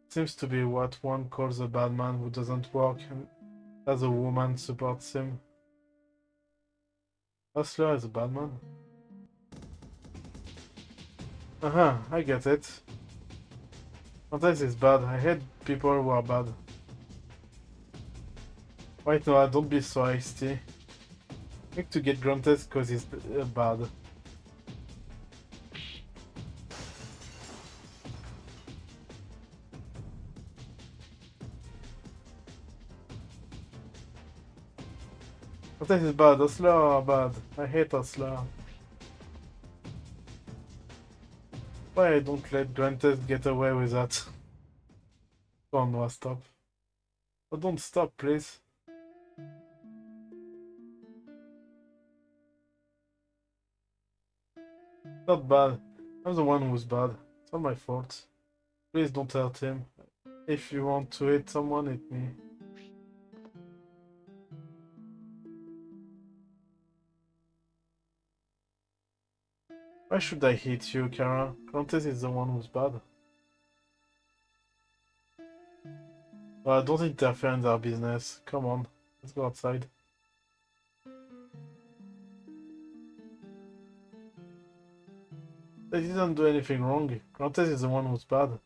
Seems to be what one calls a bad man who doesn't work and as a woman supports him. Hustler is a bad man? I get it. Sometimes it's bad. I hate people who are bad. Wait, no, don't be so hasty. Like to get Grunted because he's bad. Grunted is bad, Osler are bad. I hate Osler. Why I don't let Grunted get away with that? Come on, Noah, stop. Oh, don't stop, please. Not bad. I'm the one who's bad. It's not my fault. Please don't hurt him. If you want to hit someone, hit me. Why should I hit you, Kara? Countess is the one who's bad. Don't interfere in their business. Come on, let's go outside. They didn't do anything wrong. Countess is the one who's bad.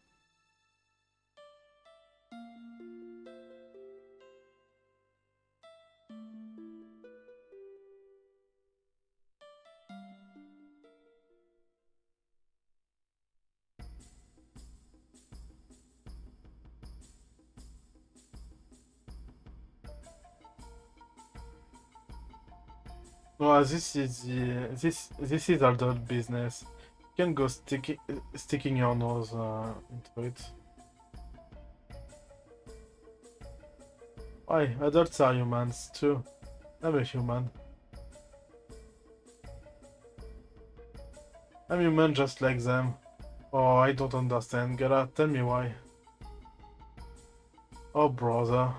No, this is this is adult business. You can go sticking your nose into it. Why? Adults are humans too. I'm a human. I'm human just like them. Oh, I don't understand. Gara, tell me why. Oh, brother.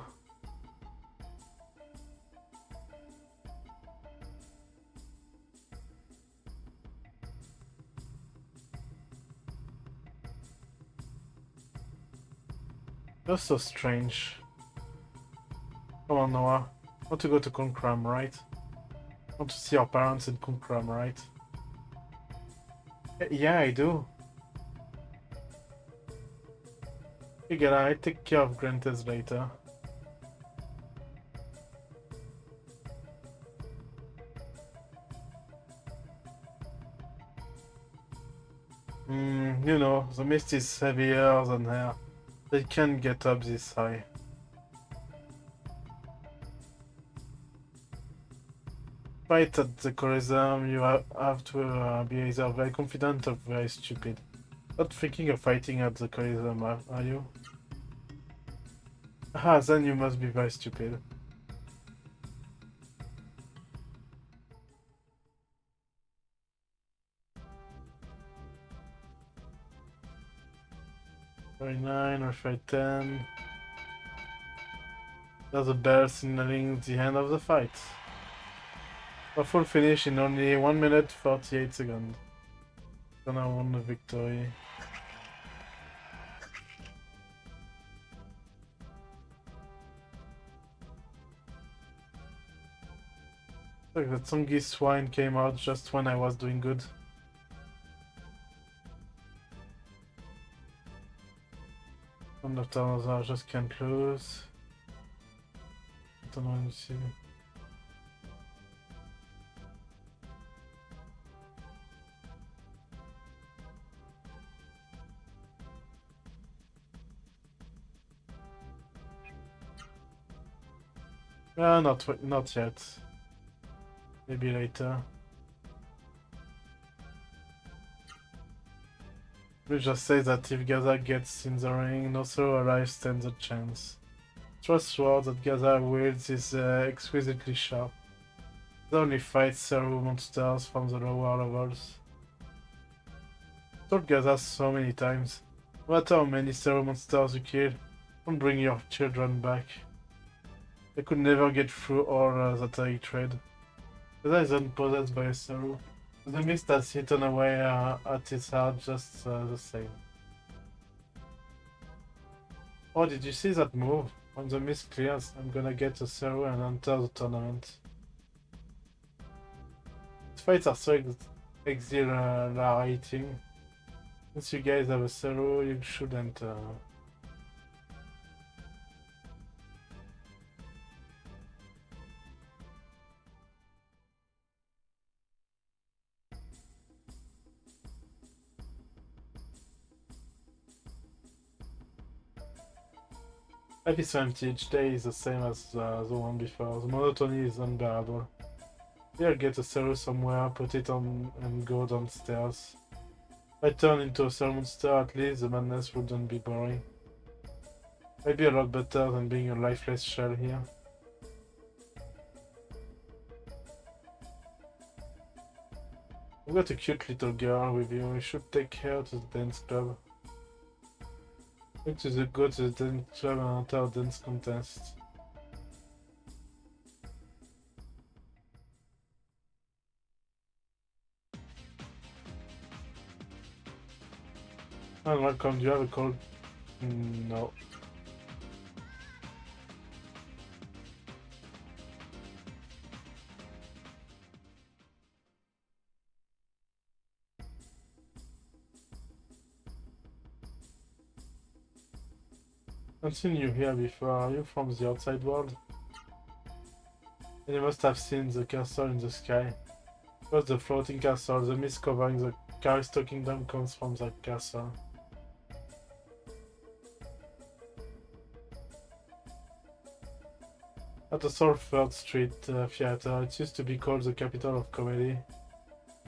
You're so strange. Come on, Noah. Want to go to Konkram, right? Want to see your parents in Konkram, right? Yeah, I do. You get I take care of Grunted later. You know, the mist is heavier than air. They can't get up this high. Fight at the Colosseum, you have to be either very confident or very stupid. Not thinking of fighting at the Colosseum, are you? Ah, then you must be very stupid. Very 9 or fight 10. There's a bell signaling the end of the fight. A full finish in only 1 minute 48 seconds. Gonna win the victory. Look, that Tsungi swine came out just when I was doing good. And the tunnels I just can't lose. I don't know when you see. Not yet. Maybe later. We just say that if Gaza gets in the ring, no solo alive stands a chance. Trust sword that Gaza wields is exquisitely sharp. It only fights several monsters from the lower levels. I told Gaza so many times, no matter how many several monsters you kill, don't bring your children back. They could never get through all that I trade. Gaza isn't possessed by a sorrow. The mist has eaten away at his heart just the same. Oh, did you see that move? When the mist clears, I'm gonna get a Zero and enter the tournament. These fights are so exhilarating. Since you guys have a Zero, you should enter. Life is so empty, each day is the same as the one before. The monotony is unbearable. Maybe I'll get a cellar somewhere, put it on and go downstairs. If I turn into a cell monster, at least the madness wouldn't be boring. Maybe a lot better than being a lifeless shell here. We've got a cute little girl with you. We should take her to the dance club. Go to the dance club and enter a dance contest. And welcome, do you have a cold? No. I've seen you here before. Are you from the outside world? And you must have seen the castle in the sky. What's the floating castle? The mist covering the Callisto Kingdom comes from the castle. At the Salford Street Theatre, it used to be called the capital of comedy.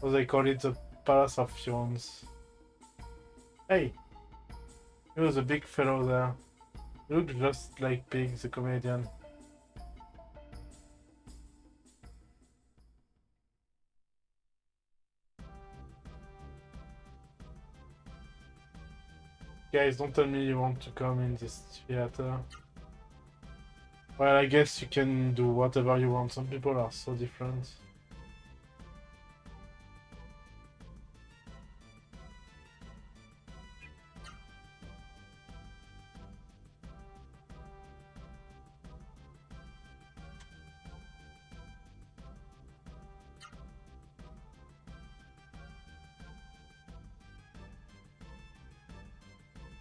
Or they call it the Palace of Fions. Hey! You're the big fellow there. You look just like Pig, the comedian. Guys, don't tell me you want to come in this theater. Well, I guess you can do whatever you want. Some people are so different.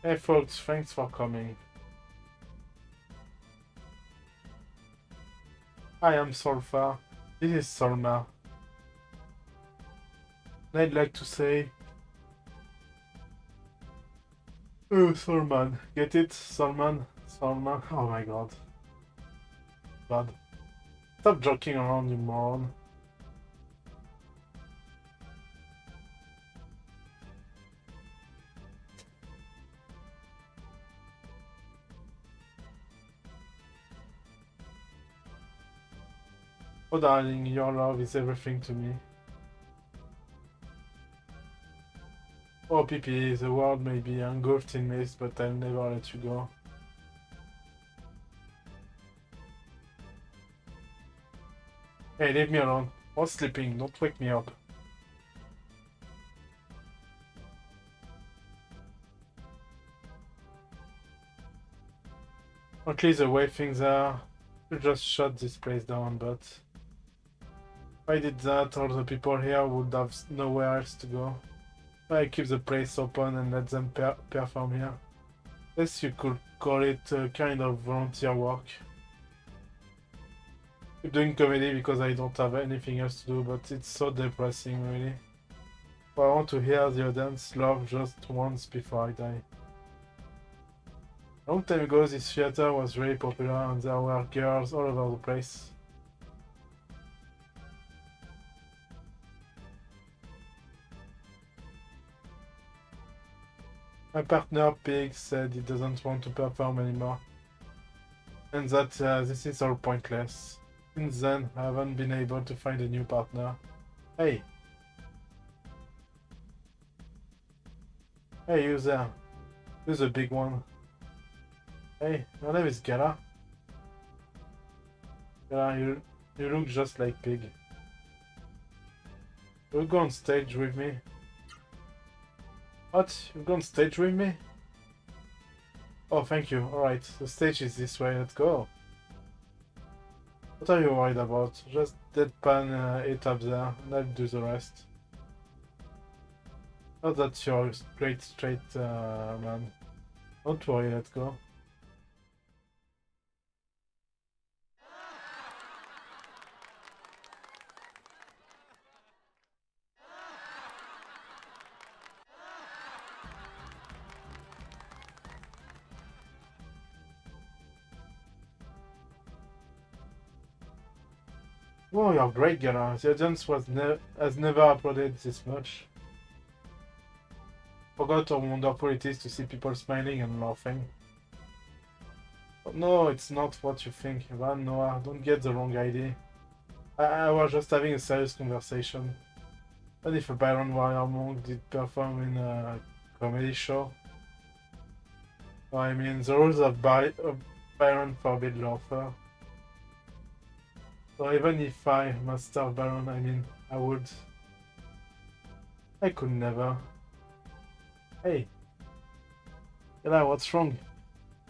Hey folks, thanks for coming. Hi, I'm Solfa. This is Solma. I'd like to say... Oh, Solman. Get it? Solman? Solman? Oh my god. Bad. Stop joking around, you moron. Oh darling, your love is everything to me. Oh PP, the world may be engulfed in mist, but I'll never let you go. Hey, leave me alone. I was sleeping, don't wake me up. At least the way things are, you just shut this place down, but... If I did that, all the people here would have nowhere else to go. I keep the place open and let them perform here. Guess you could call it a kind of volunteer work. I'm doing comedy because I don't have anything else to do, but it's so depressing, really. But I want to hear the audience laugh just once before I die. A long time ago, this theater was really popular and there were girls all over the place. My partner, Pig, said he doesn't want to perform anymore, and that this is all pointless. Since then, I haven't been able to find a new partner. Hey! Hey, you there? Who's the big one? Hey, your name is Gala? Gala, you look just like Pig. Will you go on stage with me? What? You go on stage with me? Oh, thank you. Alright, the stage is this way. Let's go. What are you worried about? Just deadpan it up there, and I'll do the rest. Not that you're a great straight man. Don't worry, let's go. Oh, you're great, Gara. The audience has never applauded this much. Forgot how wonderful it is to see people smiling and laughing. But no, it's not what you think, Ivan. Noah, don't get the wrong idea. I was just having a serious conversation. What if a Byron Warrior Monk did perform in a comedy show? Well, I mean, the rules of Byron forbid laughter. So even if I master Byron, I mean, I would. I could never. Hey, Ella, what's wrong?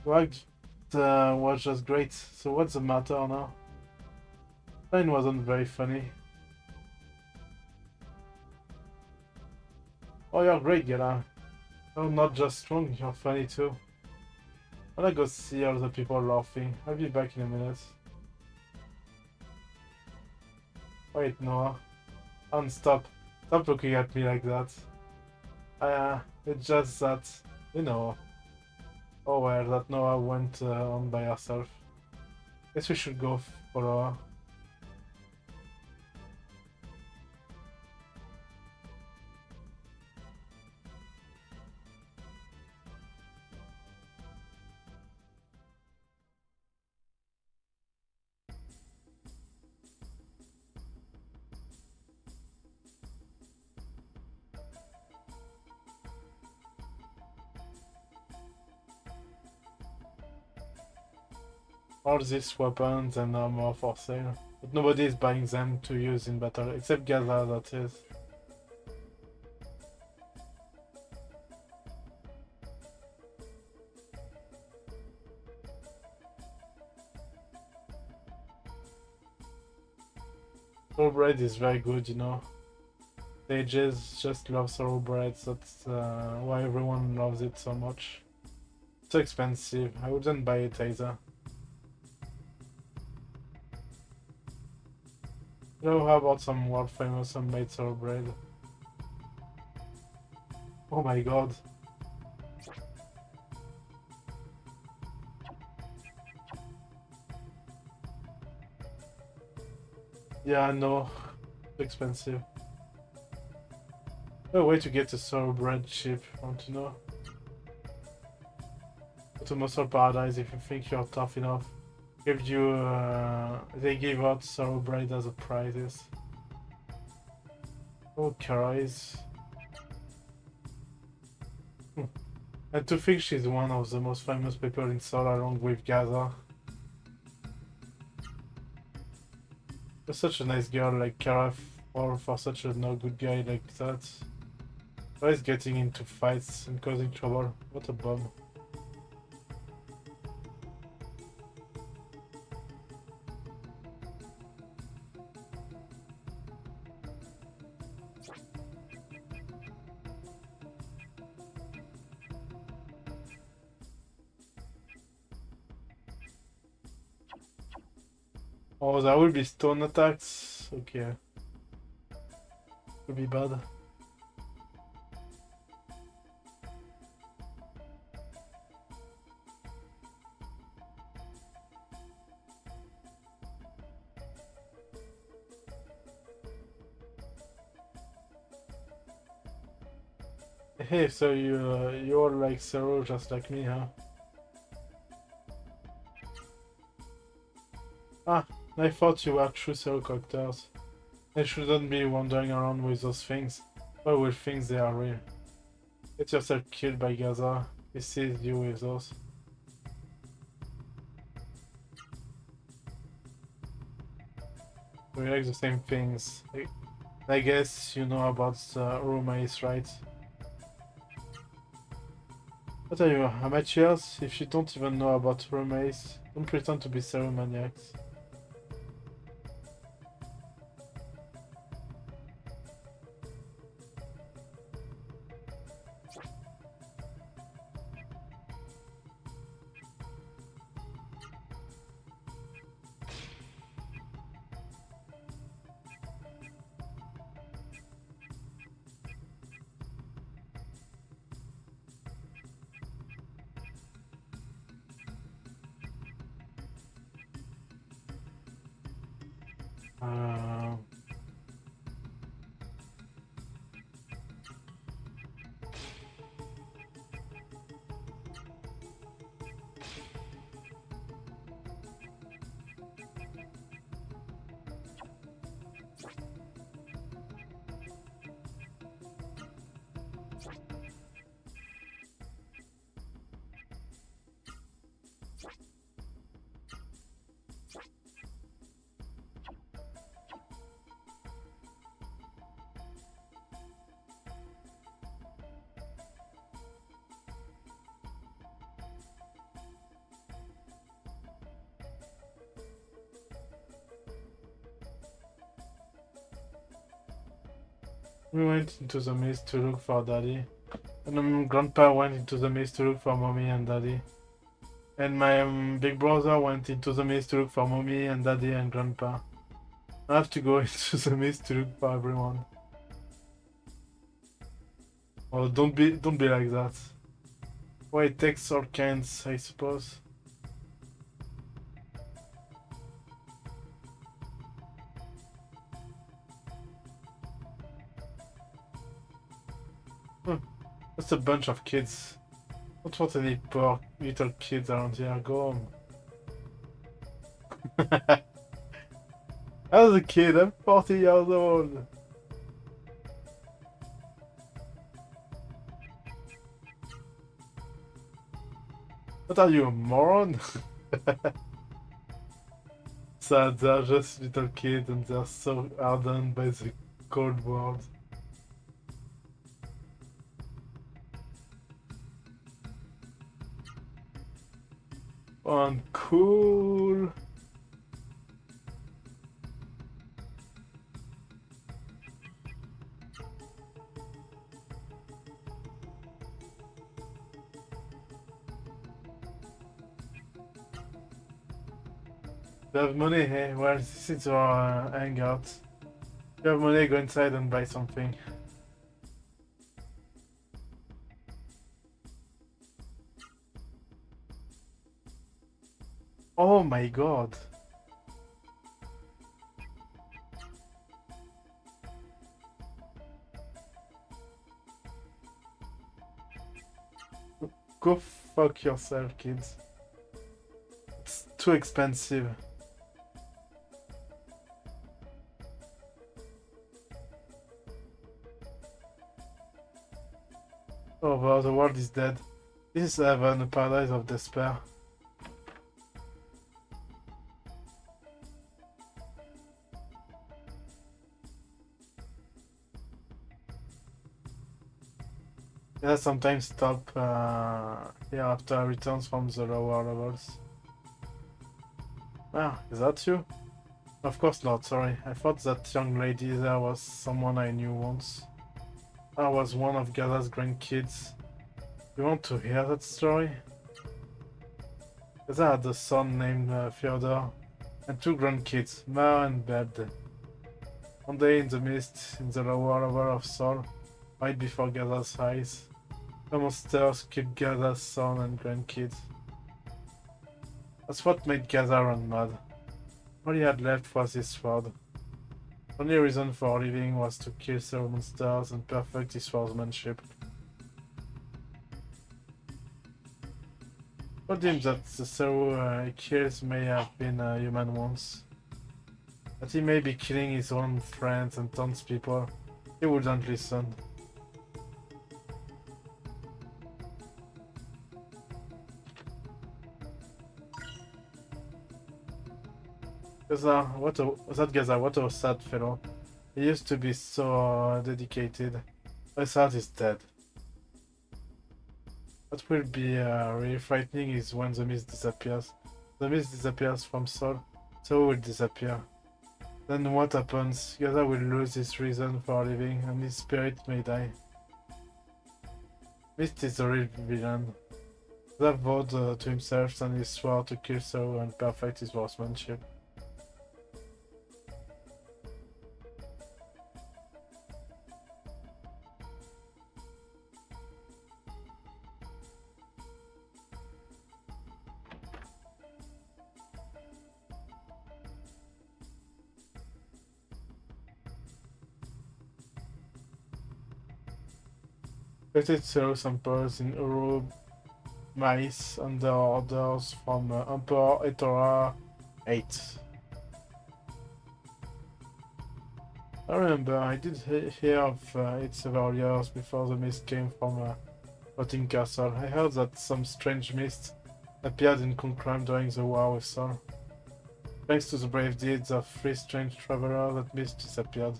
Your act was just great, so what's the matter now? Mine wasn't very funny. Oh, you're great, Gela. You're not just strong, you're funny too. I wanna go see all the people laughing. I'll be back in a minute. Wait, Noah. Stop. Stop looking at me like that. It's just that, you know. Oh well, that Noah went on by herself. Guess we should go follow her. All these weapons and armor for sale, but nobody is buying them to use in battle, except Gaza, that is. Thoroughbred is very good, you know. Sages just love thoroughbreds, that's why everyone loves it so much. It's so expensive, I wouldn't buy it either. You know, how about some world famous homemade thoroughbred? Oh my god. Yeah, no. Too expensive. No way to get a thoroughbred cheap, want to know? Go to Muscle Paradise if you think you're tough enough. Give you, they give out thoroughbred as a prizes. Oh, Karais. And to think she's one of the most famous people in Seoul along with Gaza. You're such a nice girl like Kara, or for such a no good guy like that. Always getting into fights and causing trouble. What a bum. Oh, there will be stone attacks? Okay. Could be bad. Hey, so you're like Zero just like me, huh? Ah, I thought you were true Zero characters. I shouldn't be wandering around with those things. Why would think they are real? Get yourself killed by Gaza. He sees you with those. We like the same things. I guess you know about the roommates, right? What are you, amateurs? If you don't even know about roommates, don't pretend to be ceremoniacs. Uh, we went into the maze to look for Daddy. And Grandpa went into the maze to look for Mommy and Daddy. And my big brother went into the maze to look for Mommy and Daddy and Grandpa. I have to go into the maze to look for everyone. Oh, don't be like that. Well, it takes all kinds, I suppose. Just a bunch of kids. Don't want any poor little kids around here. Go home. As a kid, I'm 40 years old. What are you, a moron? Sad, they're just little kids and they're so hardened by the cold world. Cool. You have money, eh? Well, this is our hangout. You have money, go inside and buy something. Oh my god. Go fuck yourself, kids. It's too expensive. Oh wow, the world is dead. This is heaven, a paradise of despair. Yeah, sometimes stop here after returns from the lower levels. Ah, is that you? Of course not, sorry. I thought that young lady there was someone I knew once. I was one of Gaza's grandkids. You want to hear that story? Gaza had a son named Fyodor and two grandkids, Ma and Bed. One day in the mist, in the lower level of Sol, right before Gaza's eyes, the monsters killed Gaza's son and grandkids. That's what made Gaza run mad. All he had left was his sword. The only reason for living was to kill several monsters and perfect his swordsmanship. I told him that the several he kills may have been human ones. That he may be killing his own friends and townspeople. He wouldn't listen. Gaza, what a sad fellow. He used to be so dedicated. His heart is dead. What will be really frightening is when the mist disappears. The mist disappears from Sol, so will disappear. Then what happens? Gaza will lose his reason for living, and his spirit may die. Mist is the real villain. Gaza vowed to himself and he swore to kill Sol and perfect his horsemanship. Collected several samples in Uru mice under orders from Emperor Etora 8. I remember I did hear of it several years before the mist came from Rotting Castle. I heard that some strange mist appeared in Kunkram during the war with Sol. Thanks to the brave deeds of 3 strange travelers, that mist disappeared.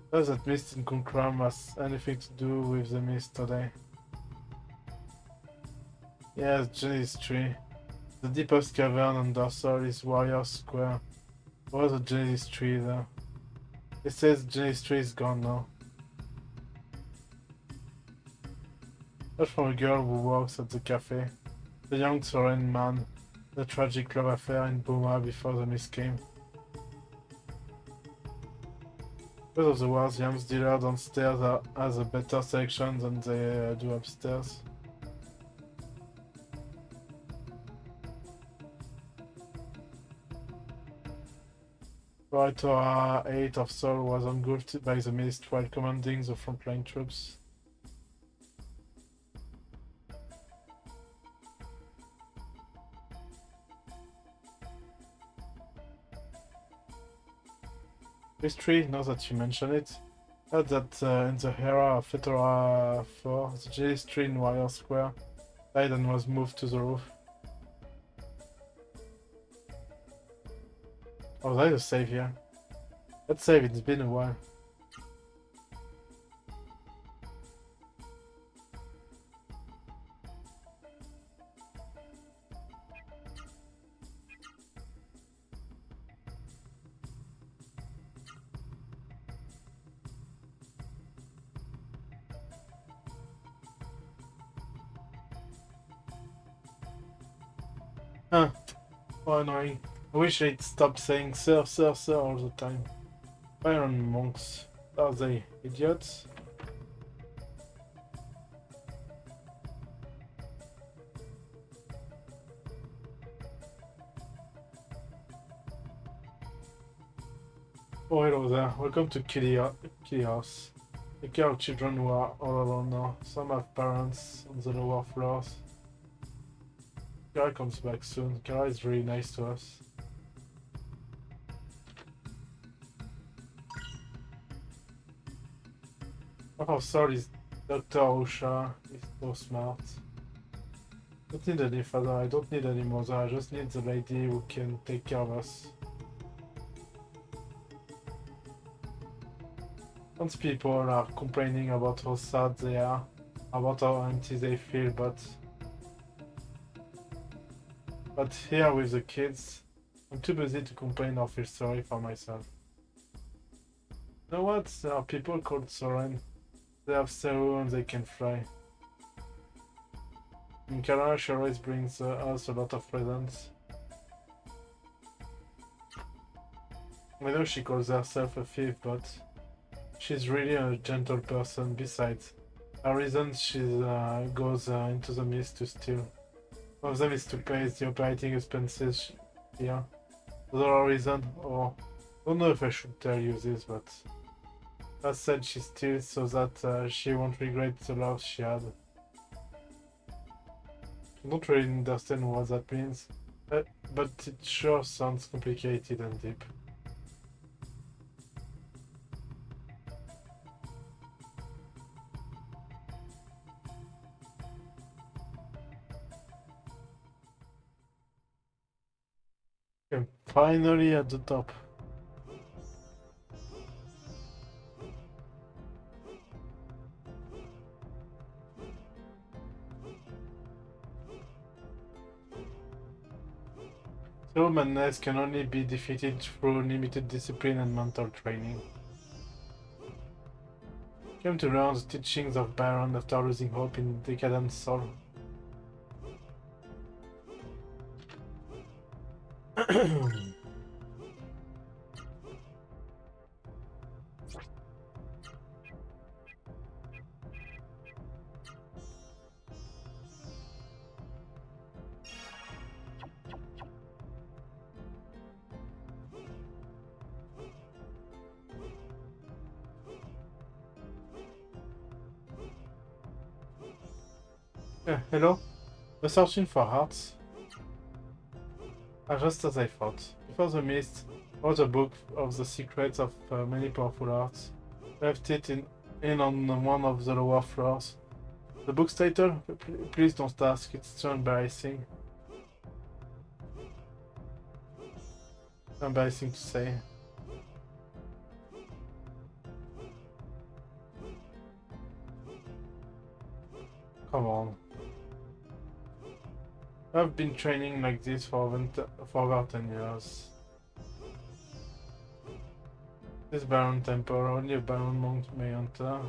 Does that mist in Kunkram has anything to do with the mist today? Yes, Jenny's tree. The deepest cavern under Sol is Warrior Square. Where's the Jenny's tree there? It says Jenny's tree is gone now. That's from a girl who works at the cafe. The young Soren man. The tragic love affair in Burma before the mist came. Because of the wars, Yam's dealer downstairs has a better selection than they do upstairs. Writer 8 of Sol was engulfed by the mist while commanding the frontline troops. History, now that you mention it, heard that in the era of Etora 4, the Jelly's tree in Warrior Square died and was moved to the roof. Oh, that is a save here. Let's save, it's been a while. Huh. Oh, annoying. I wish I'd stop saying sir, sir, sir all the time. Iron monks. Are they idiots? Oh, hello there. Welcome to Kitty House. Take care of children who are all alone now. Some have parents on the lower floors. Kara comes back soon. Kara is really nice to us. Oh, sorry, Dr. Osha is so smart. I don't need any father, I don't need any mother, I just need the lady who can take care of us. Some people are complaining about how sad they are, about how empty they feel, but here with the kids, I'm too busy to complain or feel sorry for myself. You know what? There are people called Soren. They have Seru and they can fly. And Kara, she always brings us a lot of presents. I know she calls herself a thief, but she's really a gentle person. Besides, her reason she goes into the mist to steal. One of them is to pay the operating expenses here. The other reason, or I don't know if I should tell you this, but as said, she steals so that she won't regret the love she had. I don't really understand what that means, but it sure sounds complicated and deep. Okay, finally at the top. Slow madness can only be defeated through limited discipline and mental training. Came to learn the teachings of Baron after losing hope in decadent soul. Yeah, hello? We're searching for hearts. Just as I thought. Before the mist, wrote a book of the secrets of many powerful arts. Left it in on one of the lower floors. The book's title? Please don't ask, it's too embarrassing. Embarrassing to say. Come on. I've been training like this for over 10 years. This Baron Temple, only a Baron Monk may enter.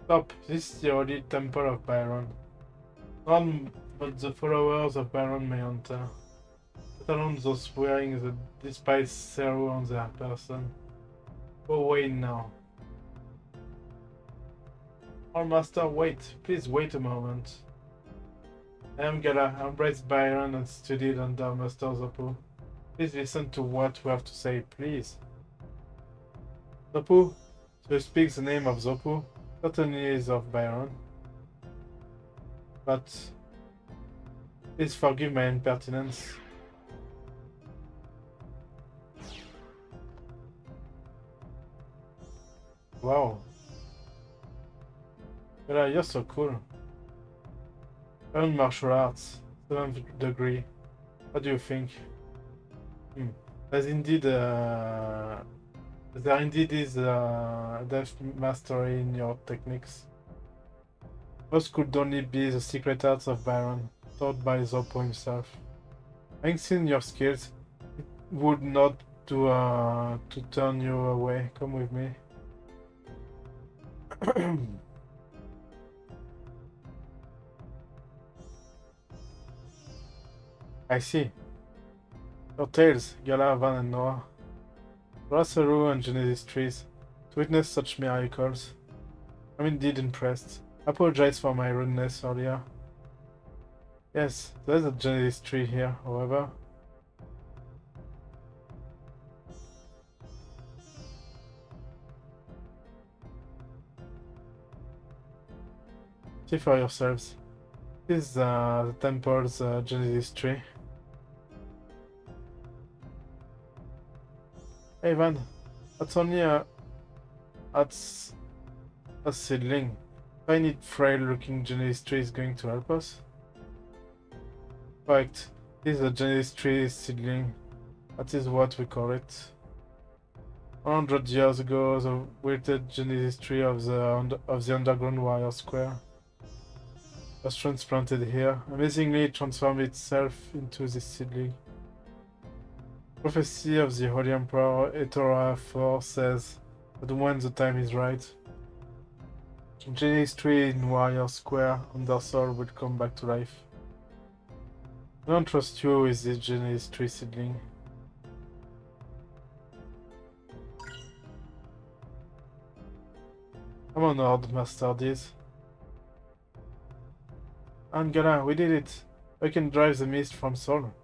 Stop, this is the holy temple of Byron. None but the followers of Byron may enter. Let alone those wearing the despised serum on their person. Go away now. Oh, master, wait. Please wait a moment. I am Gala, embraced Byron and studied under Master Zopu. Please listen to what we have to say, please. Zopu? So you speak the name of Zopu? Certainly is of Byron. But please forgive my impertinence. Wow. Gala, you're so cool. Learn martial arts, 7th degree. What do you think? There's indeed there indeed is depth mastery in your techniques. Most could only be the secret arts of Byron, taught by Zoppo himself. Having seen your skills, it would not do to turn you away. Come with me. I see. Your tales, Gala, Van, and Noah. Rassaru and Genesis trees. To witness such miracles. I'm indeed impressed. I apologize for my rudeness earlier. Yes, there's a Genesis tree here, however. See for yourselves. This is the temple's Genesis tree. Hey Van, that's only that's a seedling. Tiny frail looking Genesis tree is going to help us. Correct. This is a Genesis tree seedling. That is what we call it. 100 years ago, the wilted Genesis tree of the underground warrior square was transplanted here. Amazingly, it transformed itself into this seedling. Prophecy of the Holy Emperor Etora IV says that when the time is right, Genesis tree in Warrior Square Undersoul will come back to life. I don't trust you with this Genesis tree seedling. Come on, Horde, master this. Angela, we did it. I can drive the mist from Sol.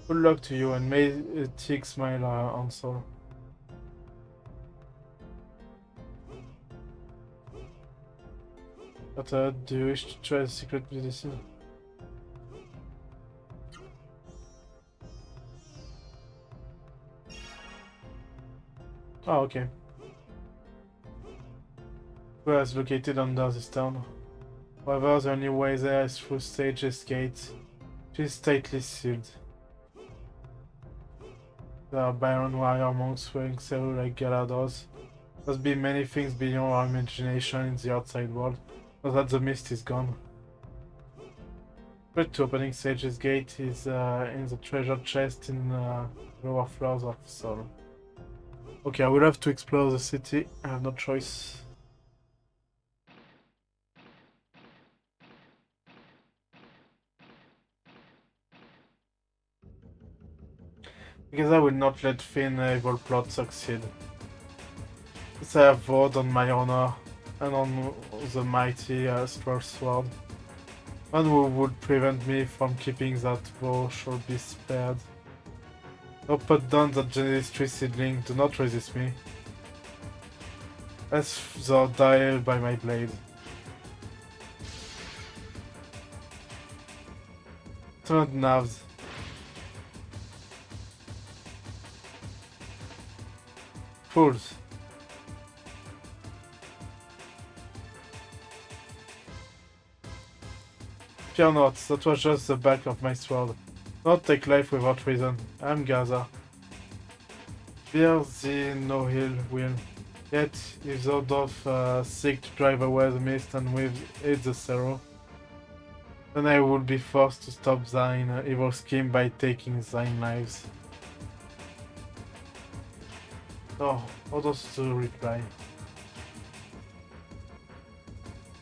Good luck to you, and may a thick smile on Sol. But do you wish to try the secret medicine? Oh, okay. Where is located under this town. However, the only way there is through Sage's Gate, which is tightly sealed. There are Byron warrior monks wearing several like Galados. Must be many things beyond our imagination in the outside world, now that the mist is gone. The to opening Sage's Gate is in the treasure chest in lower floors of Sol. Okay, I will have to explore the city. I have no choice. Because I will not let Finn's evil plot succeed. Since I have vowed on my honor and on the mighty Astral Sword. One who would prevent me from keeping that vow shall be spared. No put down that Genesis tree seedling, do not resist me. As thou die by my blade. Turned nerves. Fools. Fear not, that was just the back of my sword. Do not take life without reason. I am Gaza. Fear thee no ill will. Yet, if thou doth seek to drive away the mist and with it the sorrow, then I will be forced to stop thine evil scheme by taking thine lives. Oh, how does the reply?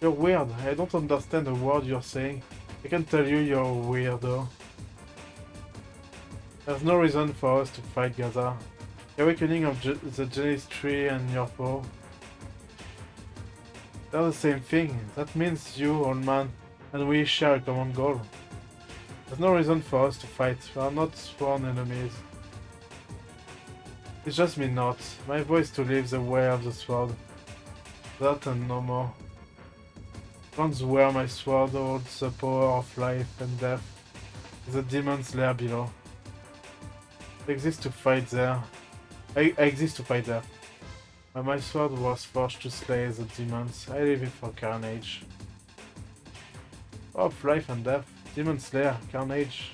You're weird. I don't understand a word you're saying. I can tell you you're a weirdo. There's no reason for us to fight, Gaza. The awakening of the Genesis tree and your foe. They're the same thing. That means you, old man, and we share a common goal. There's no reason for us to fight. We are not sworn enemies. It's just me not. My voice to live the way of the sword. That and no more. Once where my sword holds the power of life and death, the demons lair below. I exist to fight there. I exist to fight there. When my sword was forged to slay the demons, I leave it for carnage. Of life and death, demon slayer, carnage.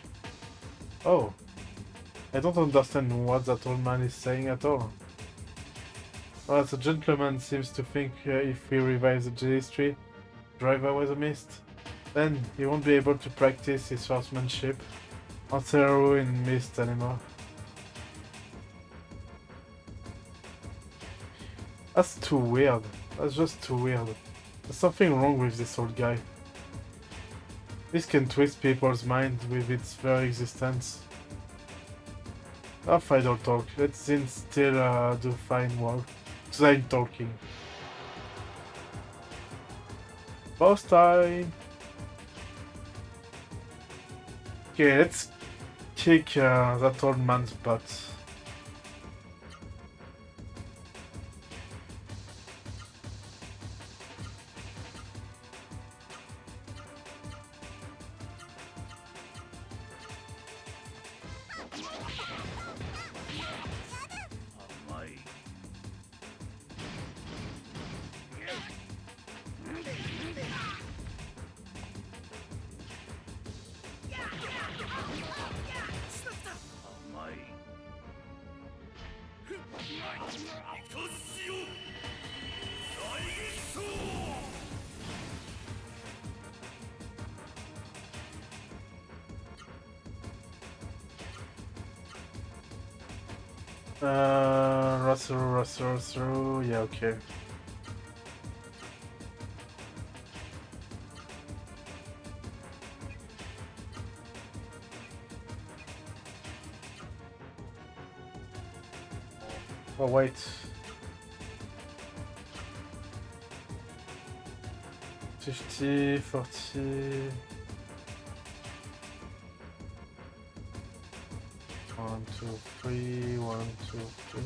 Oh, I don't understand what that old man is saying at all. Well, the gentleman seems to think if we revive the Genesis tree, drive away the mist, then he won't be able to practice his swordsmanship on Ceru in mist anymore. That's too weird. That's just too weird. There's something wrong with this old guy. This can twist people's minds with its very existence. Enough idle talk. Let's still do fine work. Design talking. Boss time! Okay, let's kick that old man's butt. Through, yeah, okay. Oh, wait. $50, $40... 1, 2, 3, 1, 2, 3.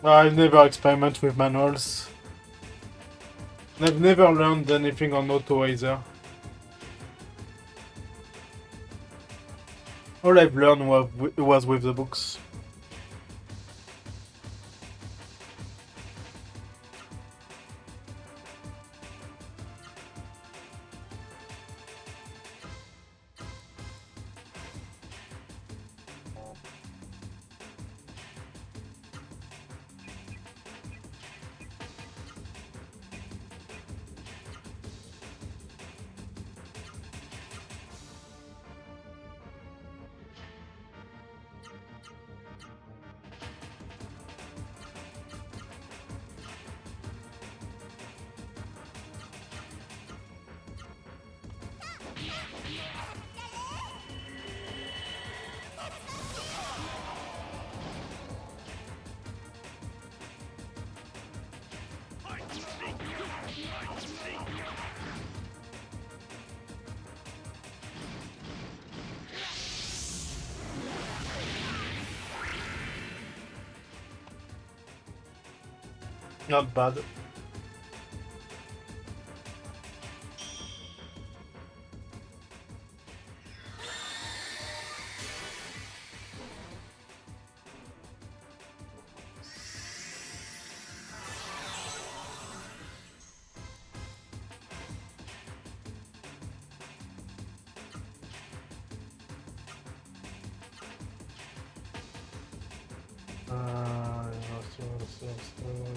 I never experiment with manuals. I've never learned anything on auto either. All I've learned was with the books. Not bad.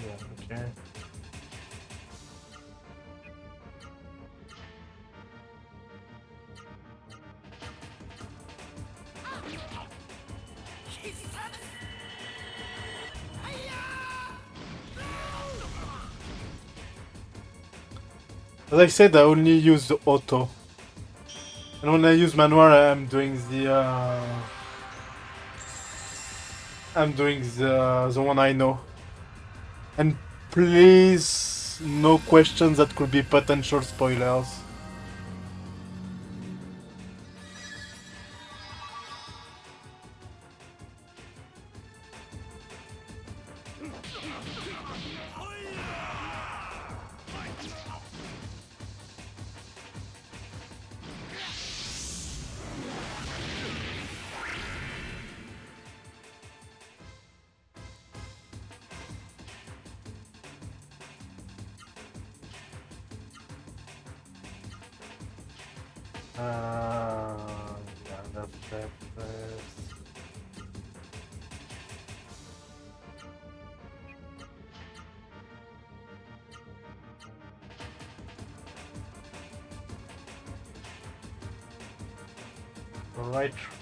Yeah, okay. As I said, I only use the auto. And when I use manual, I'm doing the one I know. And please, no questions that could be potential spoilers. Yeah, that's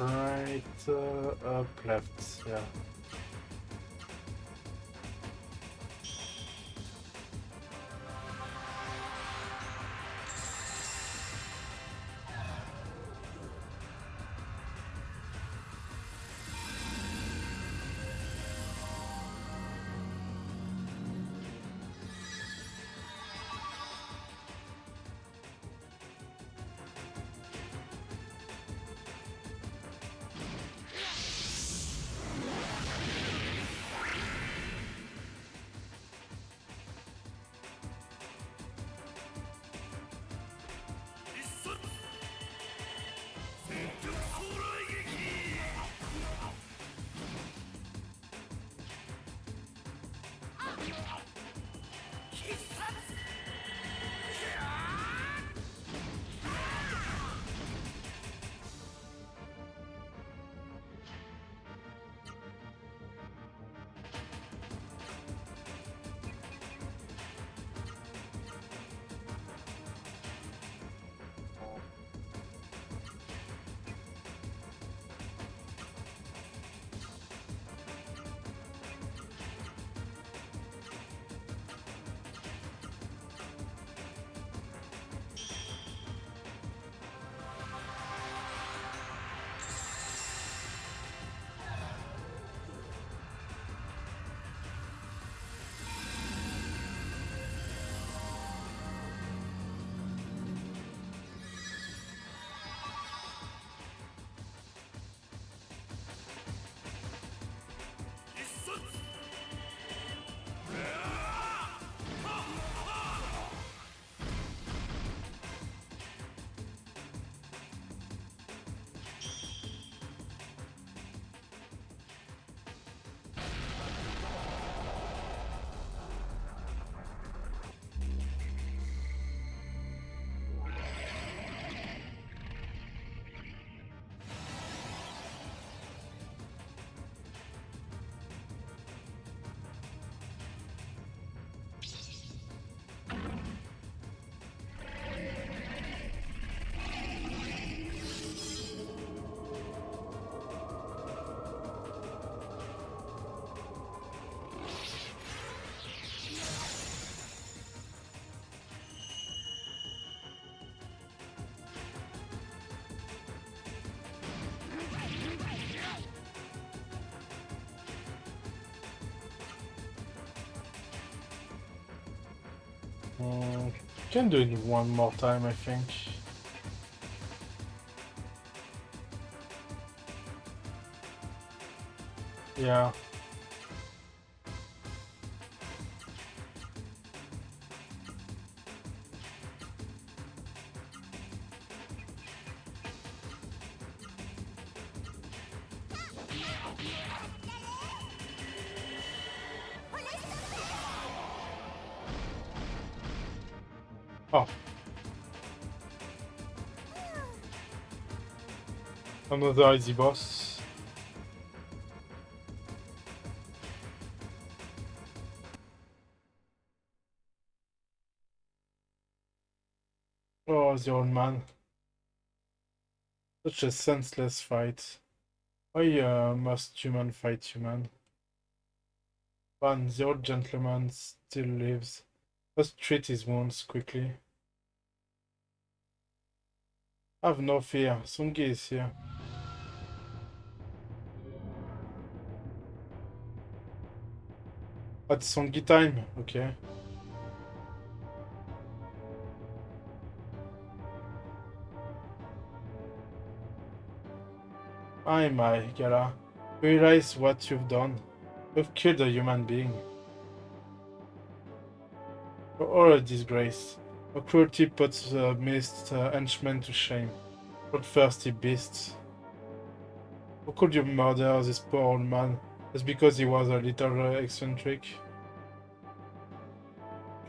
right, up, left, yeah. Can do it one more time, I think. Yeah. Oh. Another easy boss. Oh, the old man. Such a senseless fight. Why must human fight human? One, the old gentleman still lives. Must treat his wounds quickly. Have no fear, Sungi is here. At Sungi time, okay. Aye, my Gala. Realize what you've done. You've killed a human being. You're all a disgrace. Your cruelty puts the mist henchmen to shame. Bloodthirsty beasts. How could you murder this poor old man just because he was a little eccentric?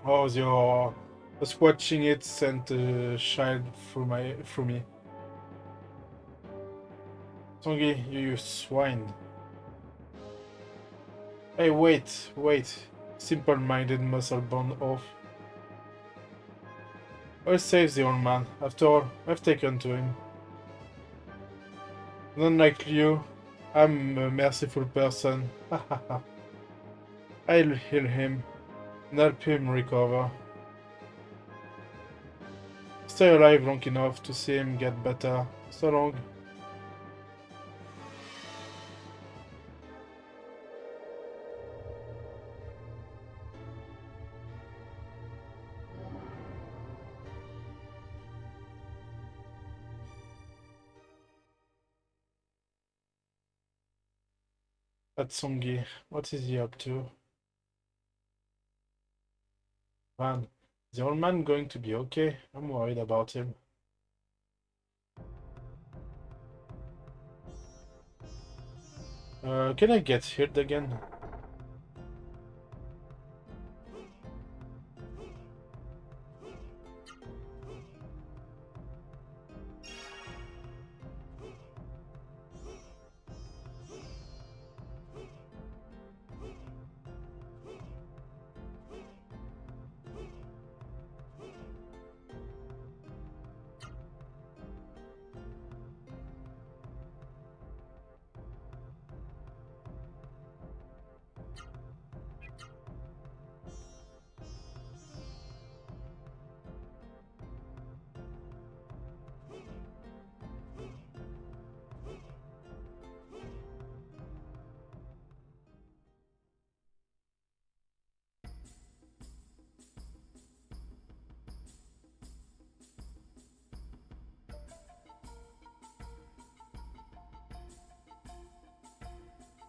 Oh, you're just watching it sent a child through me. Songi, you swine. Hey, wait. Simple-minded muscle-bound oaf. I'll save the old man. After all, I've taken to him. Unlike you, I'm a merciful person. I'll heal him and help him recover. Stay alive long enough to see him get better. So long. That's Songi. What is he up to? Man, is the old man going to be okay? I'm worried about him. Can I get hit again?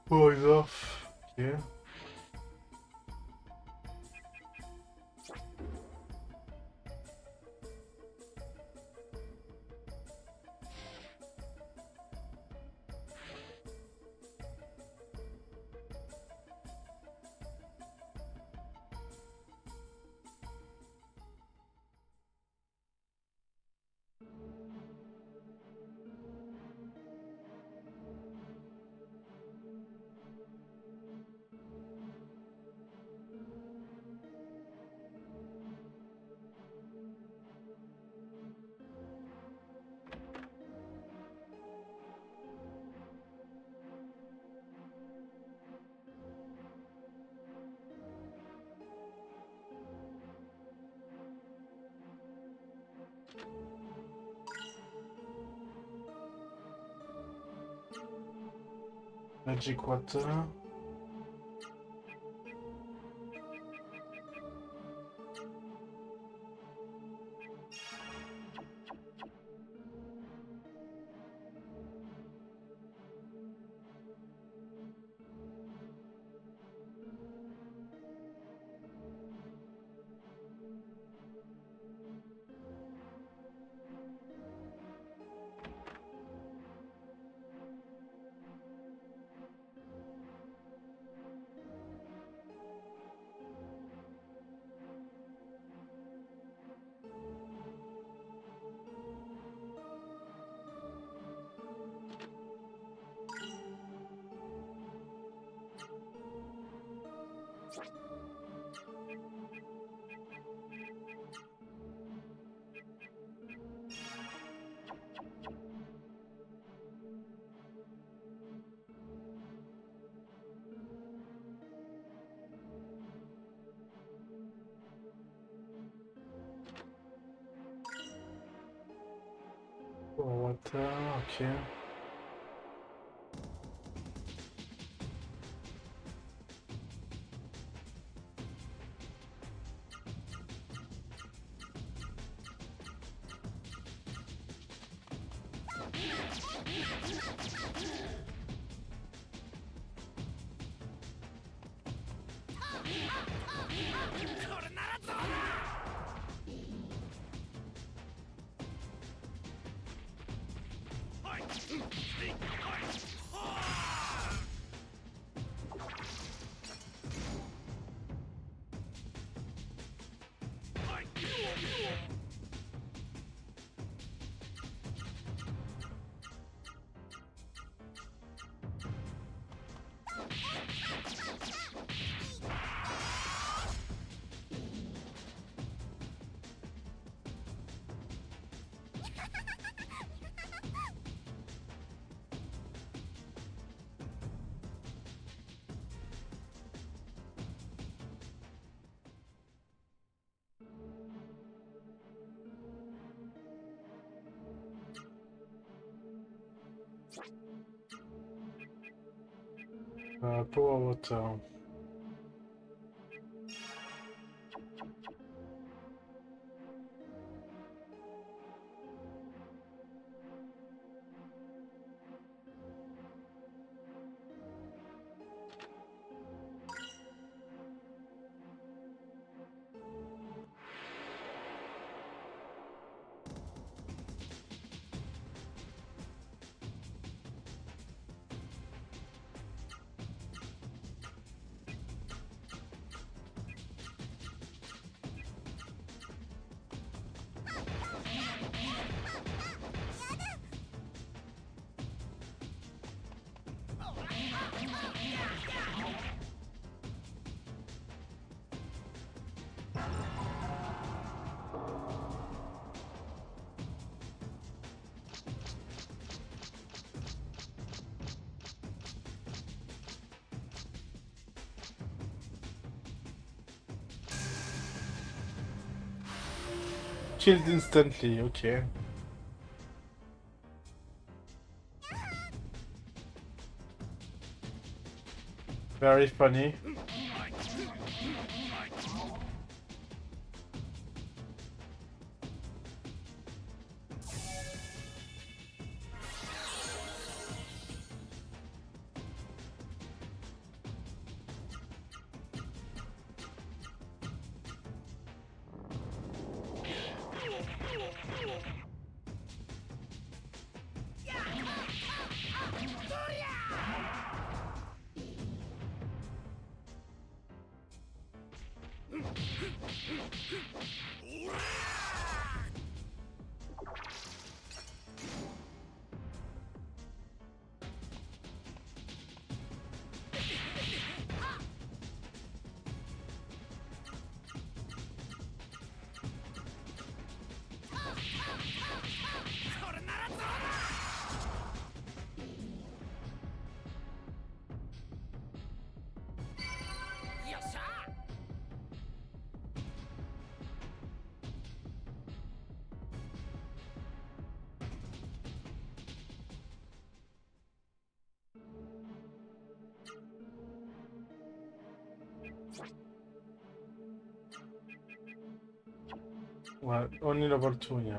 Oh, he's off. Yeah. Magic water. Water, okay. Prova water. Killed instantly, okay. Very funny. Well, only level 2, yeah.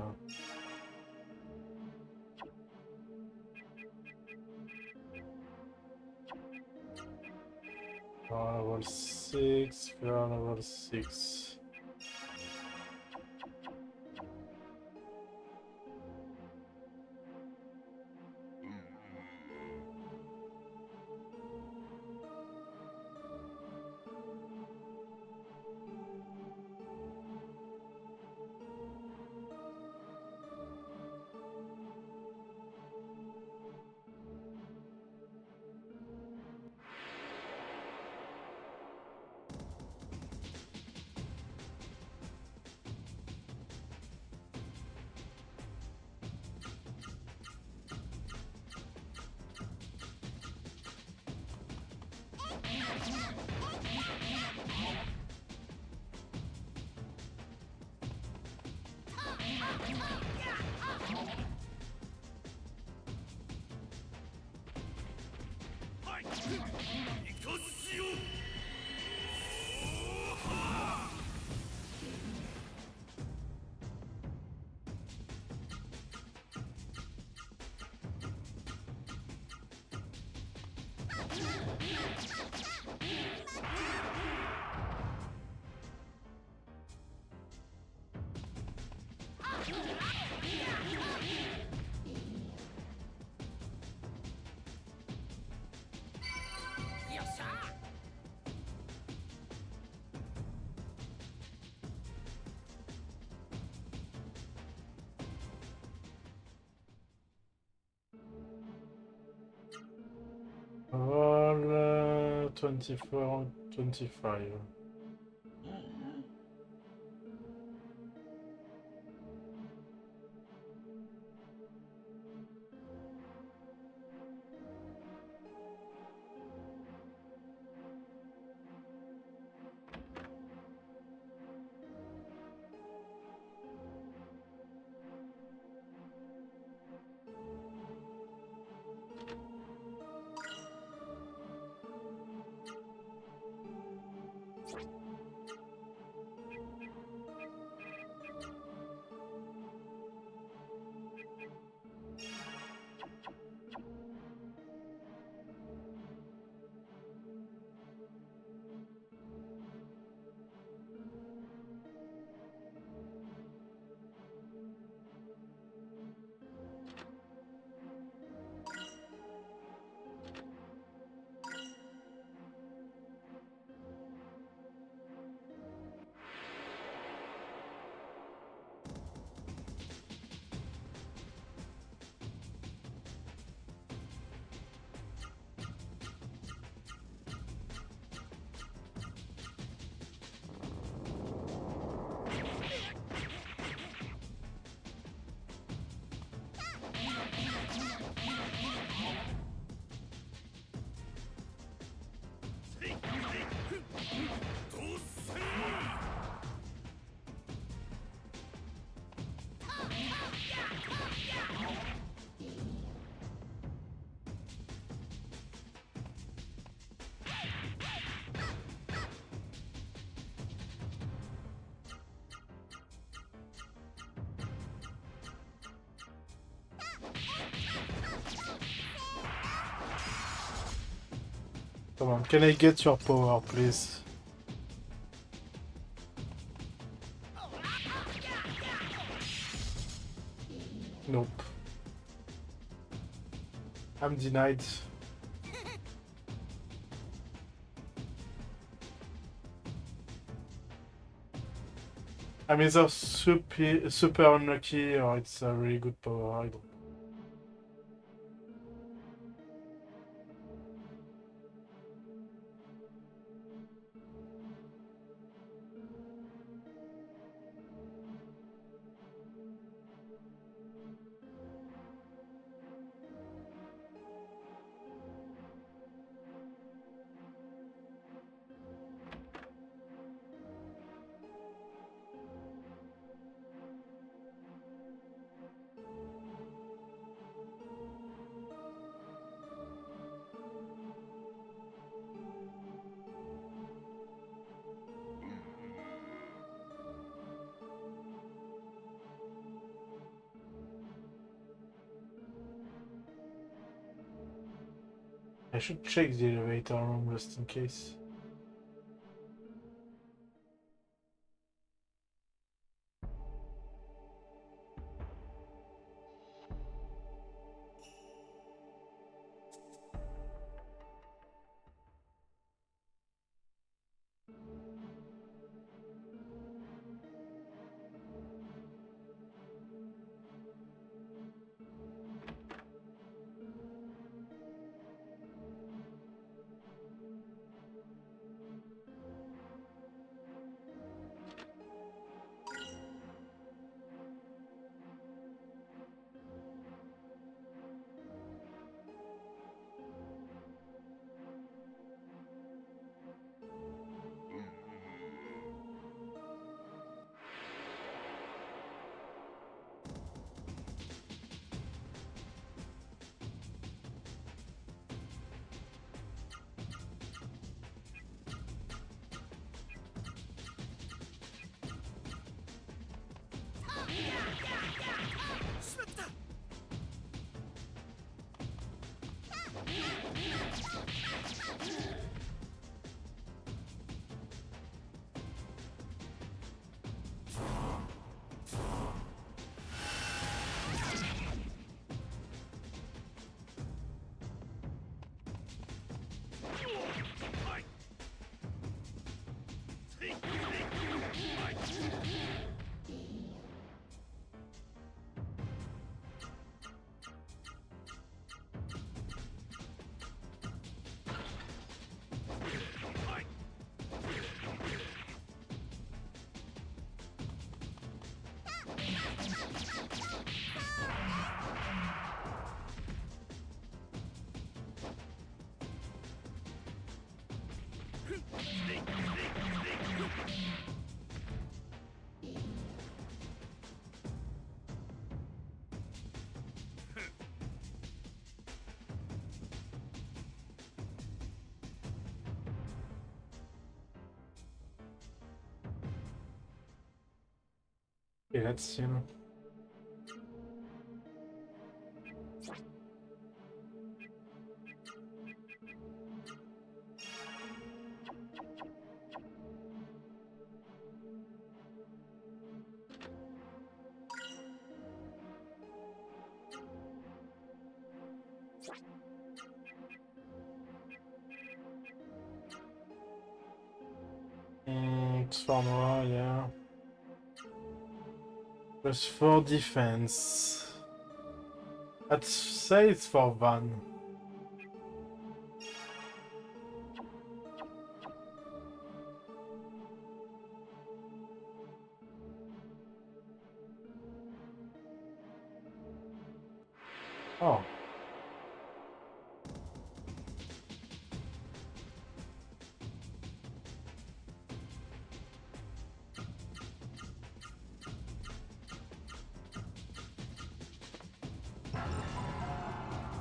Level 6, we are level 6. All 24, 25. Come on, can I get your power, please? Nope. I'm denied. I'm either super unlucky or it's a really good power. I don't. I should check the elevator room just in case. Okay, let's, you know. It's for more, yeah. +4 defense. I'd say it's for Van. Oh.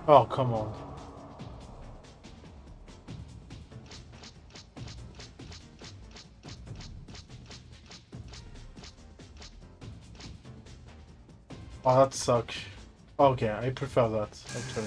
Oh, come on. Oh, that sucks. Okay, I prefer that, actually.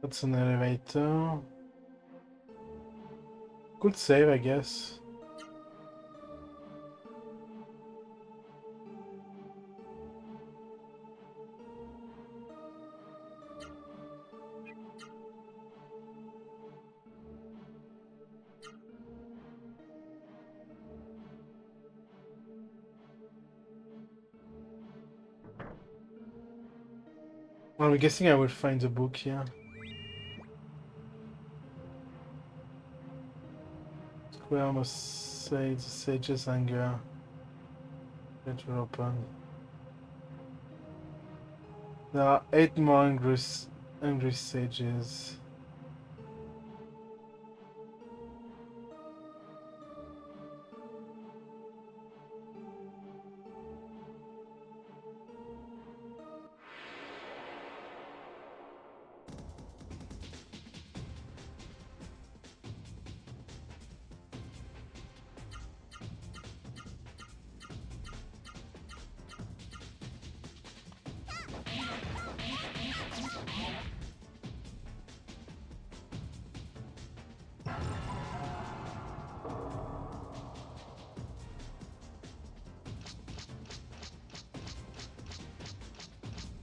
That's an elevator. Good save, I guess. Well, I'm guessing I will find the book here. Square must say the sage's anger. It will open. There are 8 more angry sages.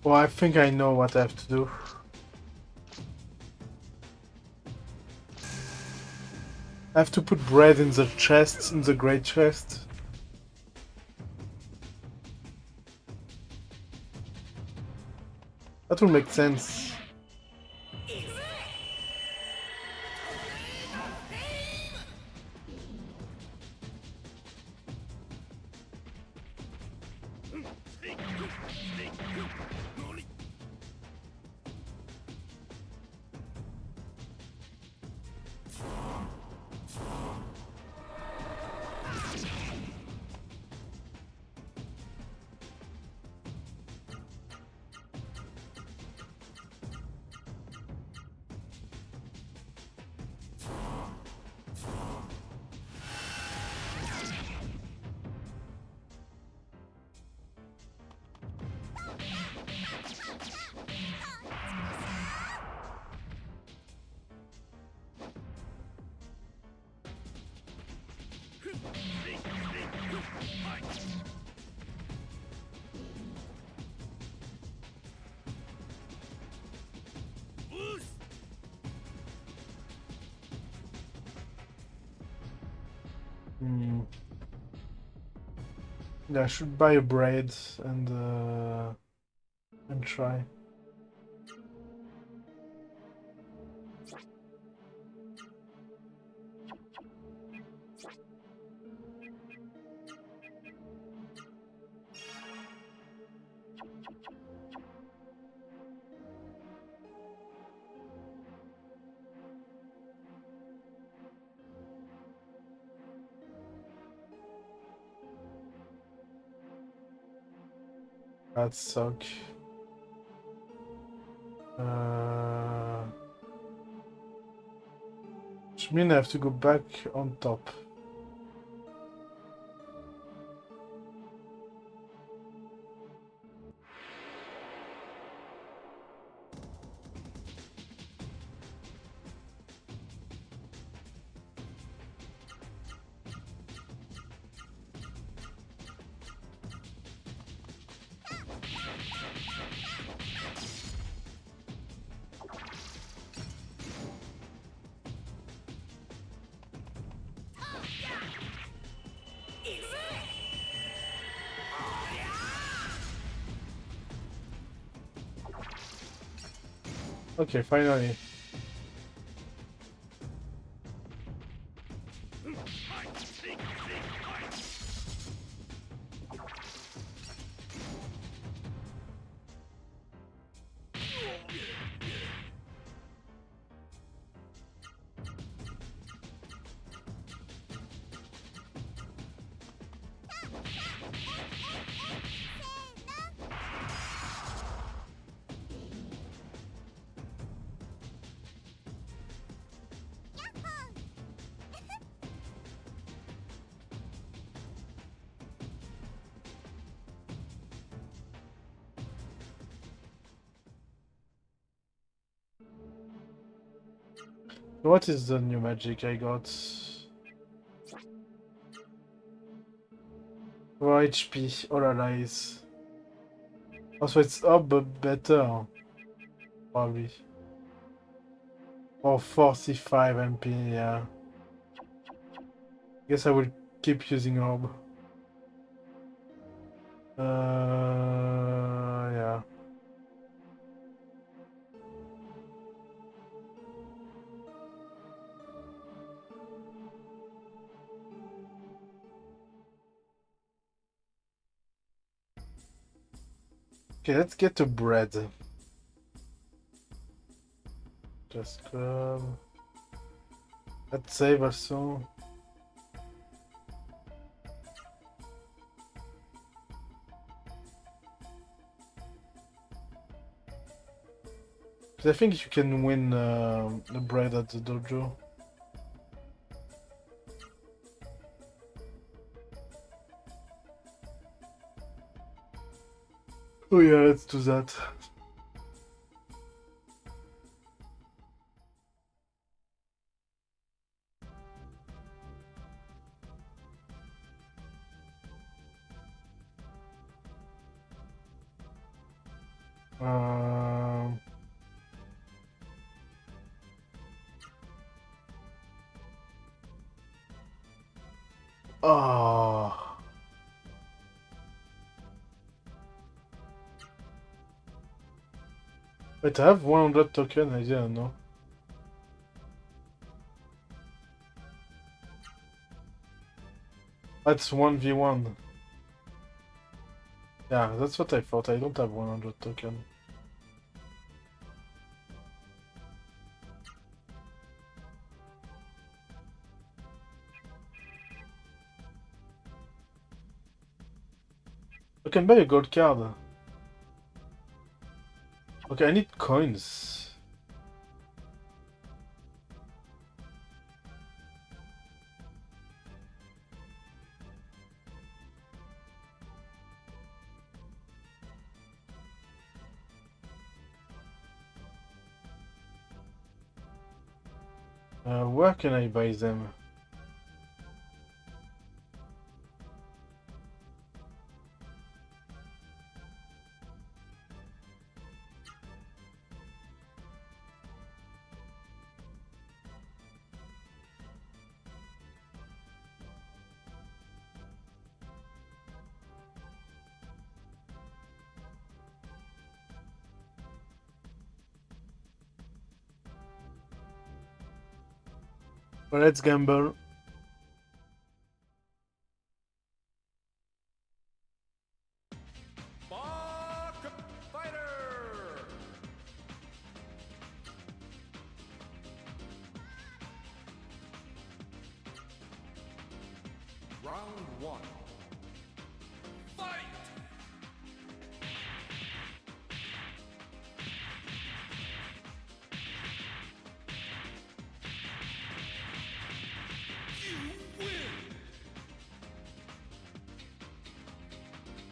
Well, I think I know what I have to do. I have to put bread in the chest, in the great chest. That will make sense. Hmm. Yeah, I should buy a braid and try. That suck. Which means I have to go back on top. Okay, finally. What is the new magic I got? For HP, all allies. Also, it's up but better. Probably. Or 45 MP, yeah. Guess I will keep using orb. Yeah. Okay, let's get to bread. Just grab. Let's save also. I think you can win the bread at the dojo. Oh yeah, let's do that. Um, oh. Wait, I have 100 token, I didn't know. That's 1v1. Yeah, that's what I thought. I don't have 100 token. I can buy a gold card. Okay, I need coins. Where can I buy them? But let's gamble. Fighter! Round one. Fight! You win!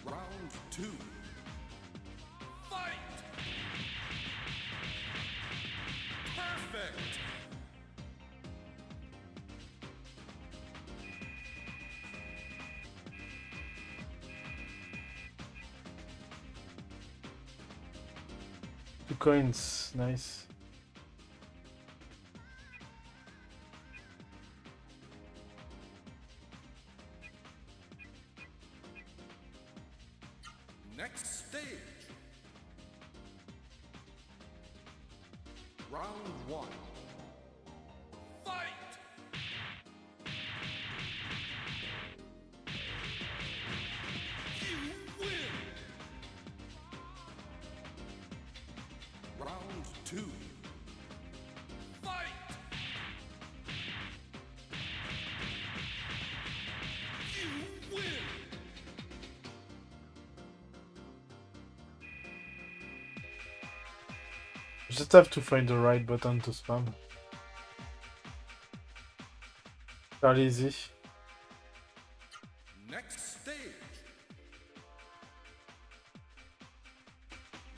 Round two. Fight! Perfect! Two coins, nice. Next stage. Round one. Fight! You win! Round two. Fight! You win! Just have to find the right button to spam. Fairly easy. Next stage.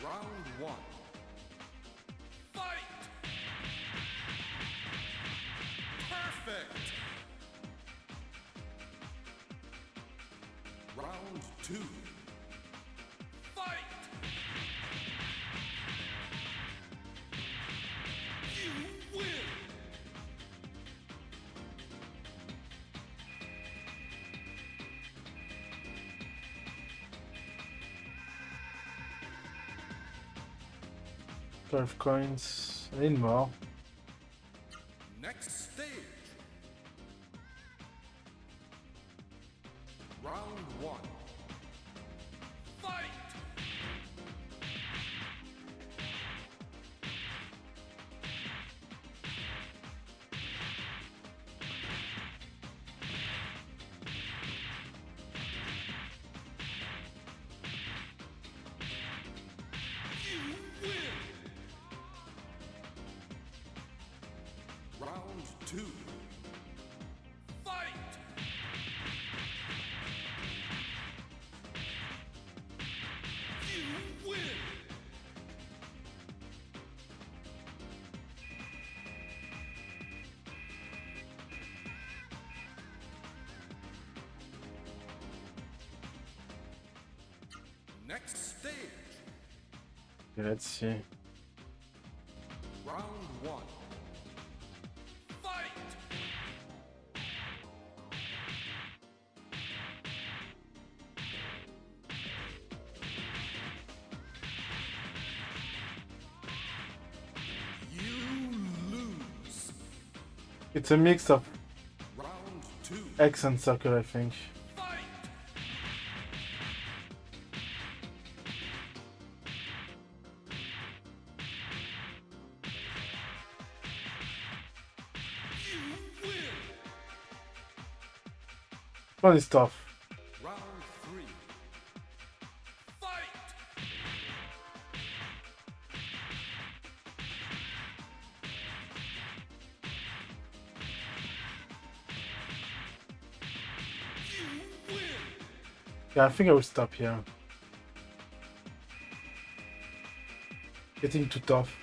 Round one. Fight! Perfect! Round two. Fight! You win! $12 coins. I need more. Next stage. Round one. Fight! You win! Round two. Fight! You win! Next stage. Okay, let's see. Round one. Fight! You lose. It's a mix of Round two. X and circle, I think. Fight! You win. One is tough. Round three. Fight! You win. Yeah, I think I will stop here. Getting too tough.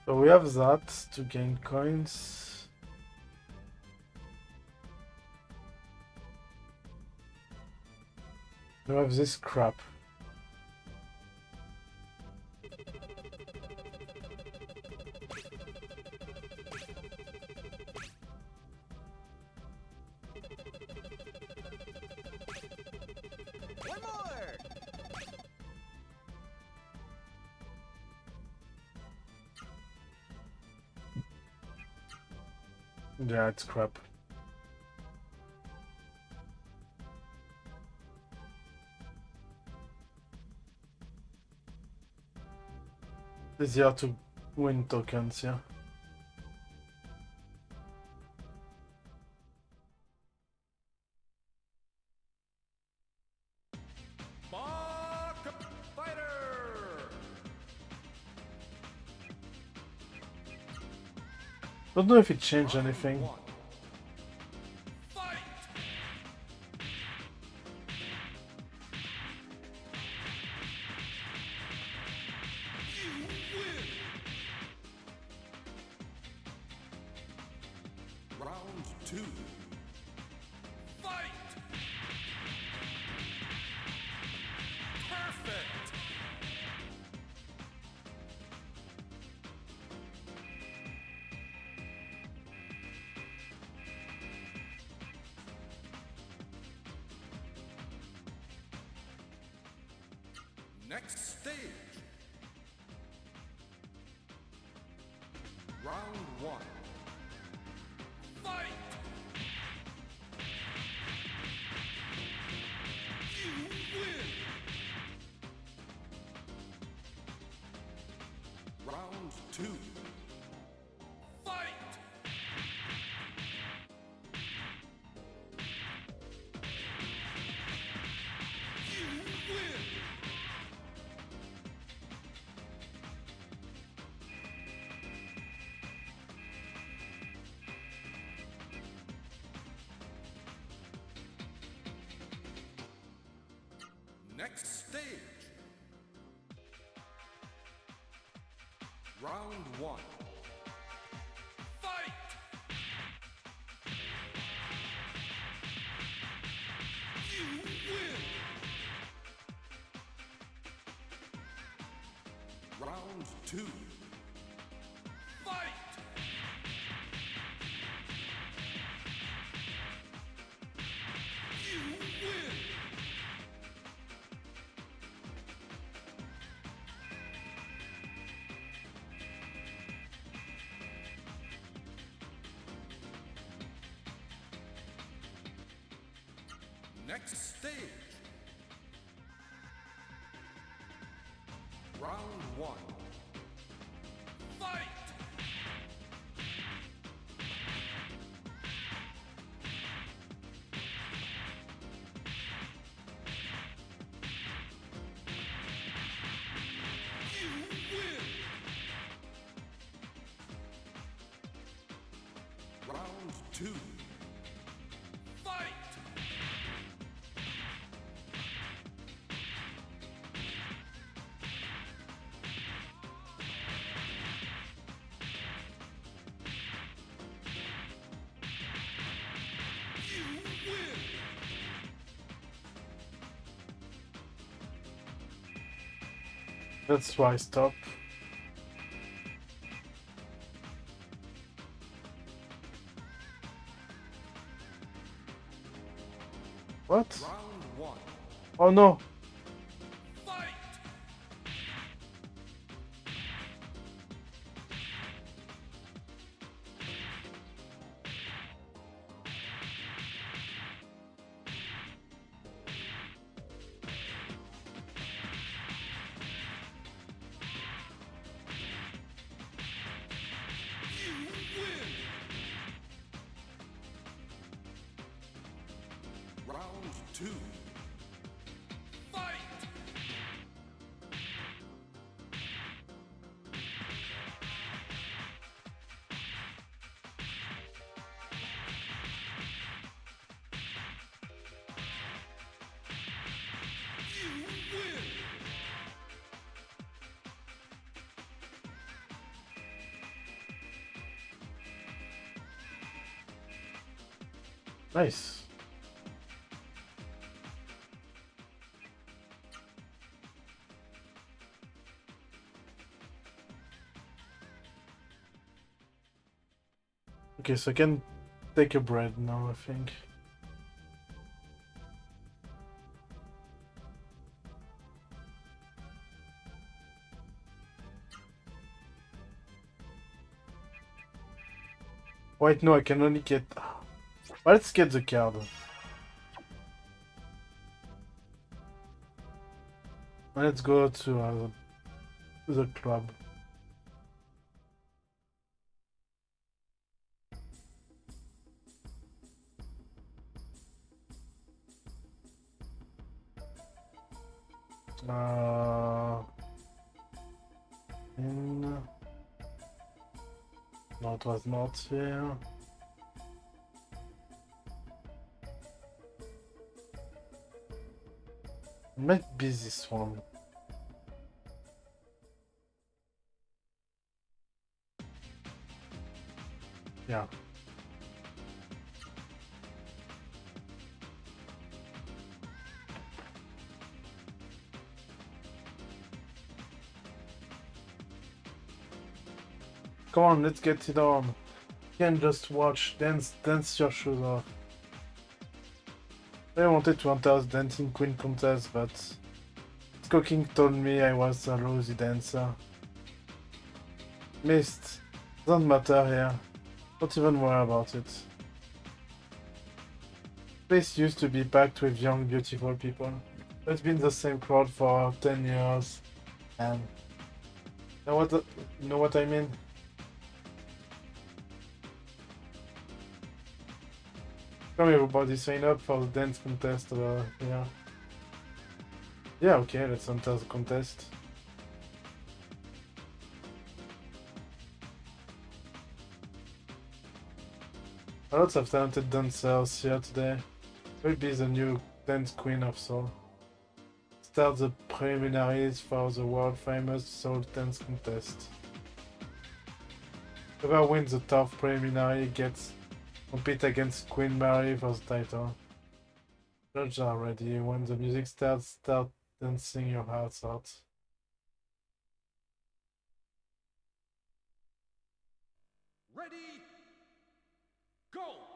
So we have that to gain coins. We have this crap. Yeah, it's crap. Easier to win tokens, yeah. Mark Fighter. Don't know if it changed Round anything. one. Fight. You win. Round two. Fight. Perfect. Next stage. Round one. Fight. You win. Round two. Fight. You win. Next stage. Round one. Fight! You win! Round two. Fight! You win! Next stage. Round one. Fight! You win! Round two. Fight! You win! That's why I stop. What? Round one. Oh no! Fight! You win! Round two. Fight! You win! Nice. Okay, so I can take a bread now, I think. Wait, no, I can only get... Let's get the card. Let's go to the club. No, it was not here. Might be this one. Yeah. Come on, let's get it on. You can't just watch, dance your shoes off. I wanted to enter the Dancing Queen contest, but Cooking told me I was a lousy dancer. Missed. Doesn't matter here. Don't even worry about it. Place used to be packed with young, beautiful people. It's been the same crowd for 10 years, and you know what I mean? Come everybody, sign up for the dance contest here. Yeah, okay, let's enter the contest. Lots of talented dancers here today. Will be the new dance queen of Seoul. Start the preliminaries for the world famous Seoul dance contest. Whoever wins the tough preliminary gets compete against Queen Mary for the title. Judges are ready. When the music starts, start dancing your hearts out. Ready, go!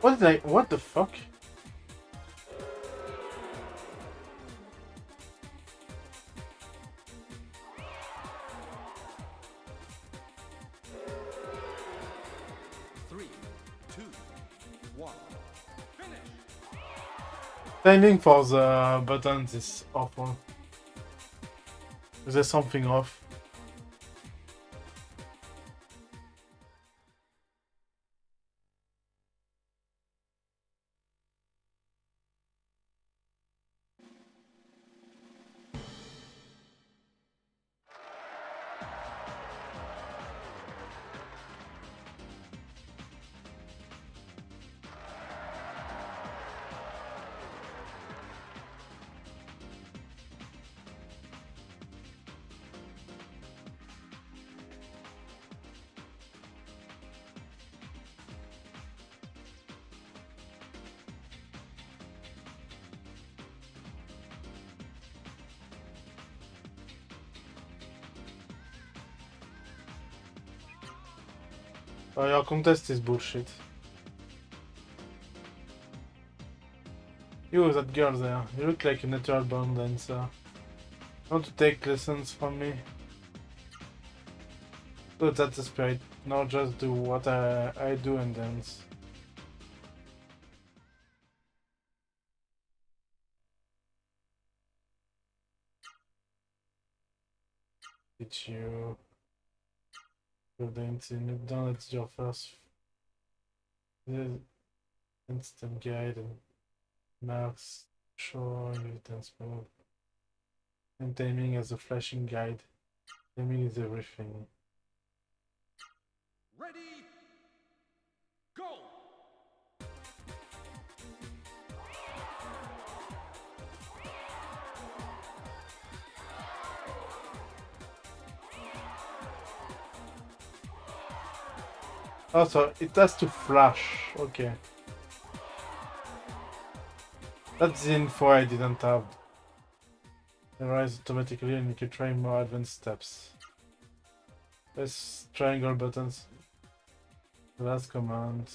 What the fuck? Three, two, one, finish! Timing for the buttons is awful. There's something off. Oh, your contest is bullshit. You, that girl there, you look like a natural born dancer. Want to take lessons from me? Good, that's the spirit. Now just do what I do and dance. Did you... You're dancing, you've done it your first... Instant guide and marks show you dance move. And timing as a flashing guide. Timing is everything. Ready, go! Also, it has to flash. Okay. That's the info I didn't have. It rises automatically and you can try more advanced steps. Press triangle buttons. Last command.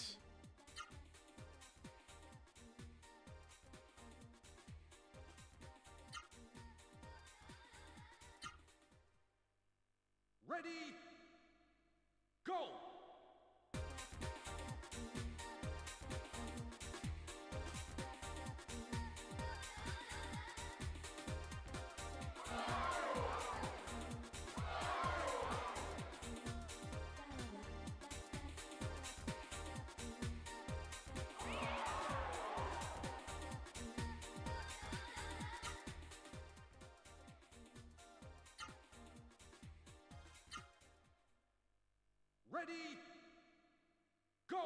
Ready, go! Ready, go!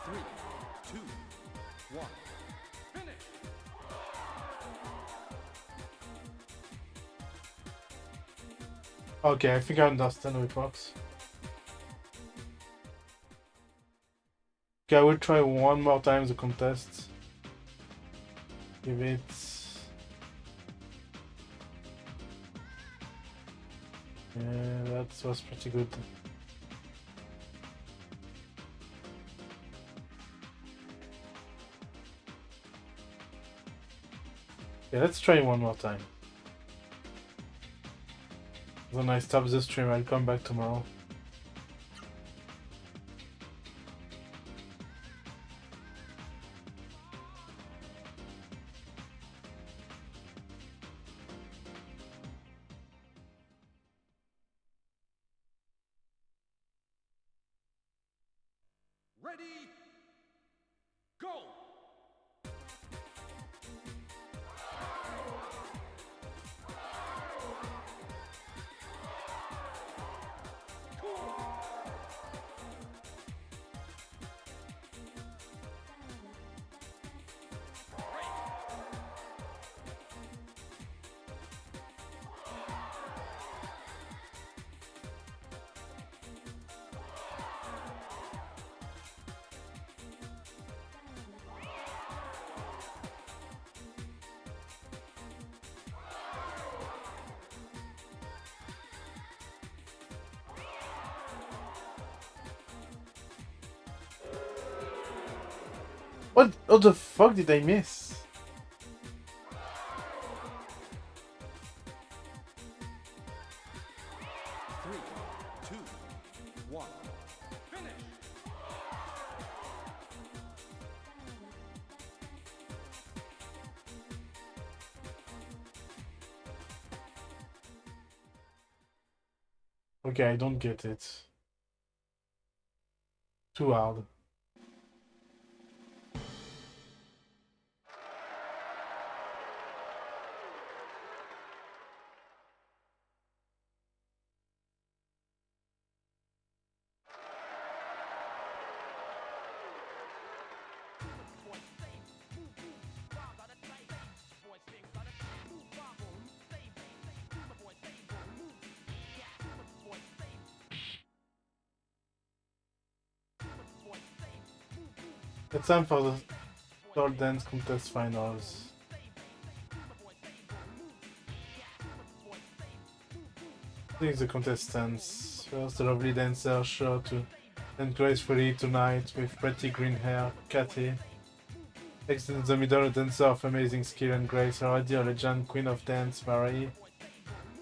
Three, two, one, finish! Okay, I think I understand how it works. Okay, I will try one more time the contest. Give it... Yeah, that was pretty good. Yeah, let's try one more time. When I stop the stream, I'll come back tomorrow. Ready, go! What the fuck did I miss? Three, two, one, finish! Okay, I don't get it. Too hard. It's time for the Sword Dance Contest Finals. These are the contestants. First, the lovely dancer sure to dance gracefully tonight with pretty green hair, Cathy. Next in the middle, a dancer of amazing skill and grace, already a legend, queen of dance, Marie.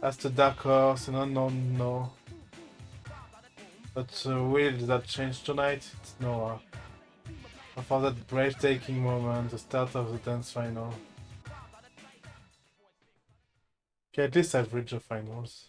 As the dark horse, an unknown no. But will that change tonight? It's Noah. And for that breathtaking moment, the start of the dance final. Okay, at least I've reached the finals.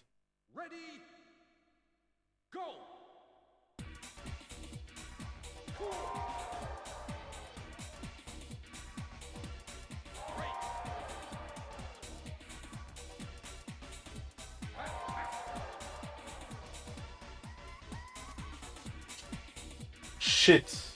shit.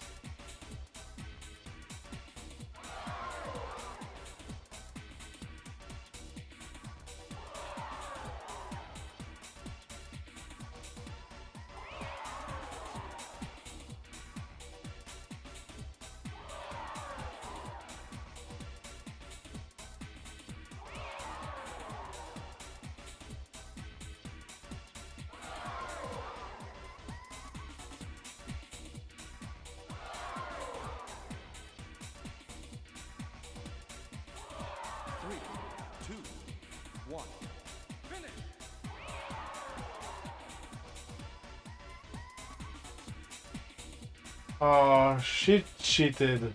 Three, two, one. Finish. Oh, shit cheated.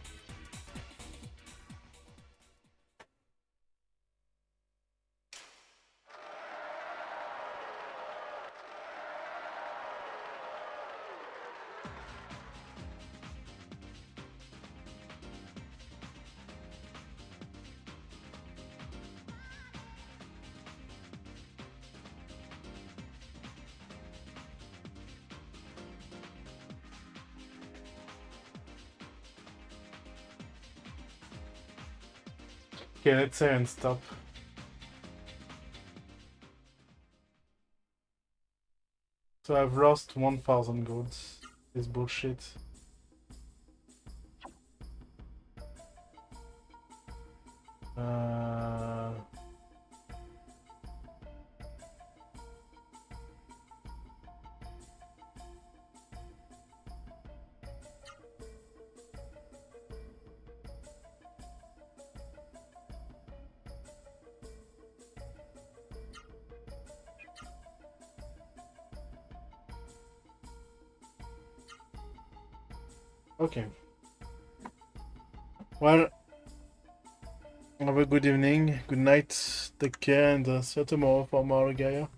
Okay, let's say and stop. So I've lost 1000 golds. This bullshit. Uh... Okay. Well, have a good evening, good night, take care, and see you tomorrow for more Legaia.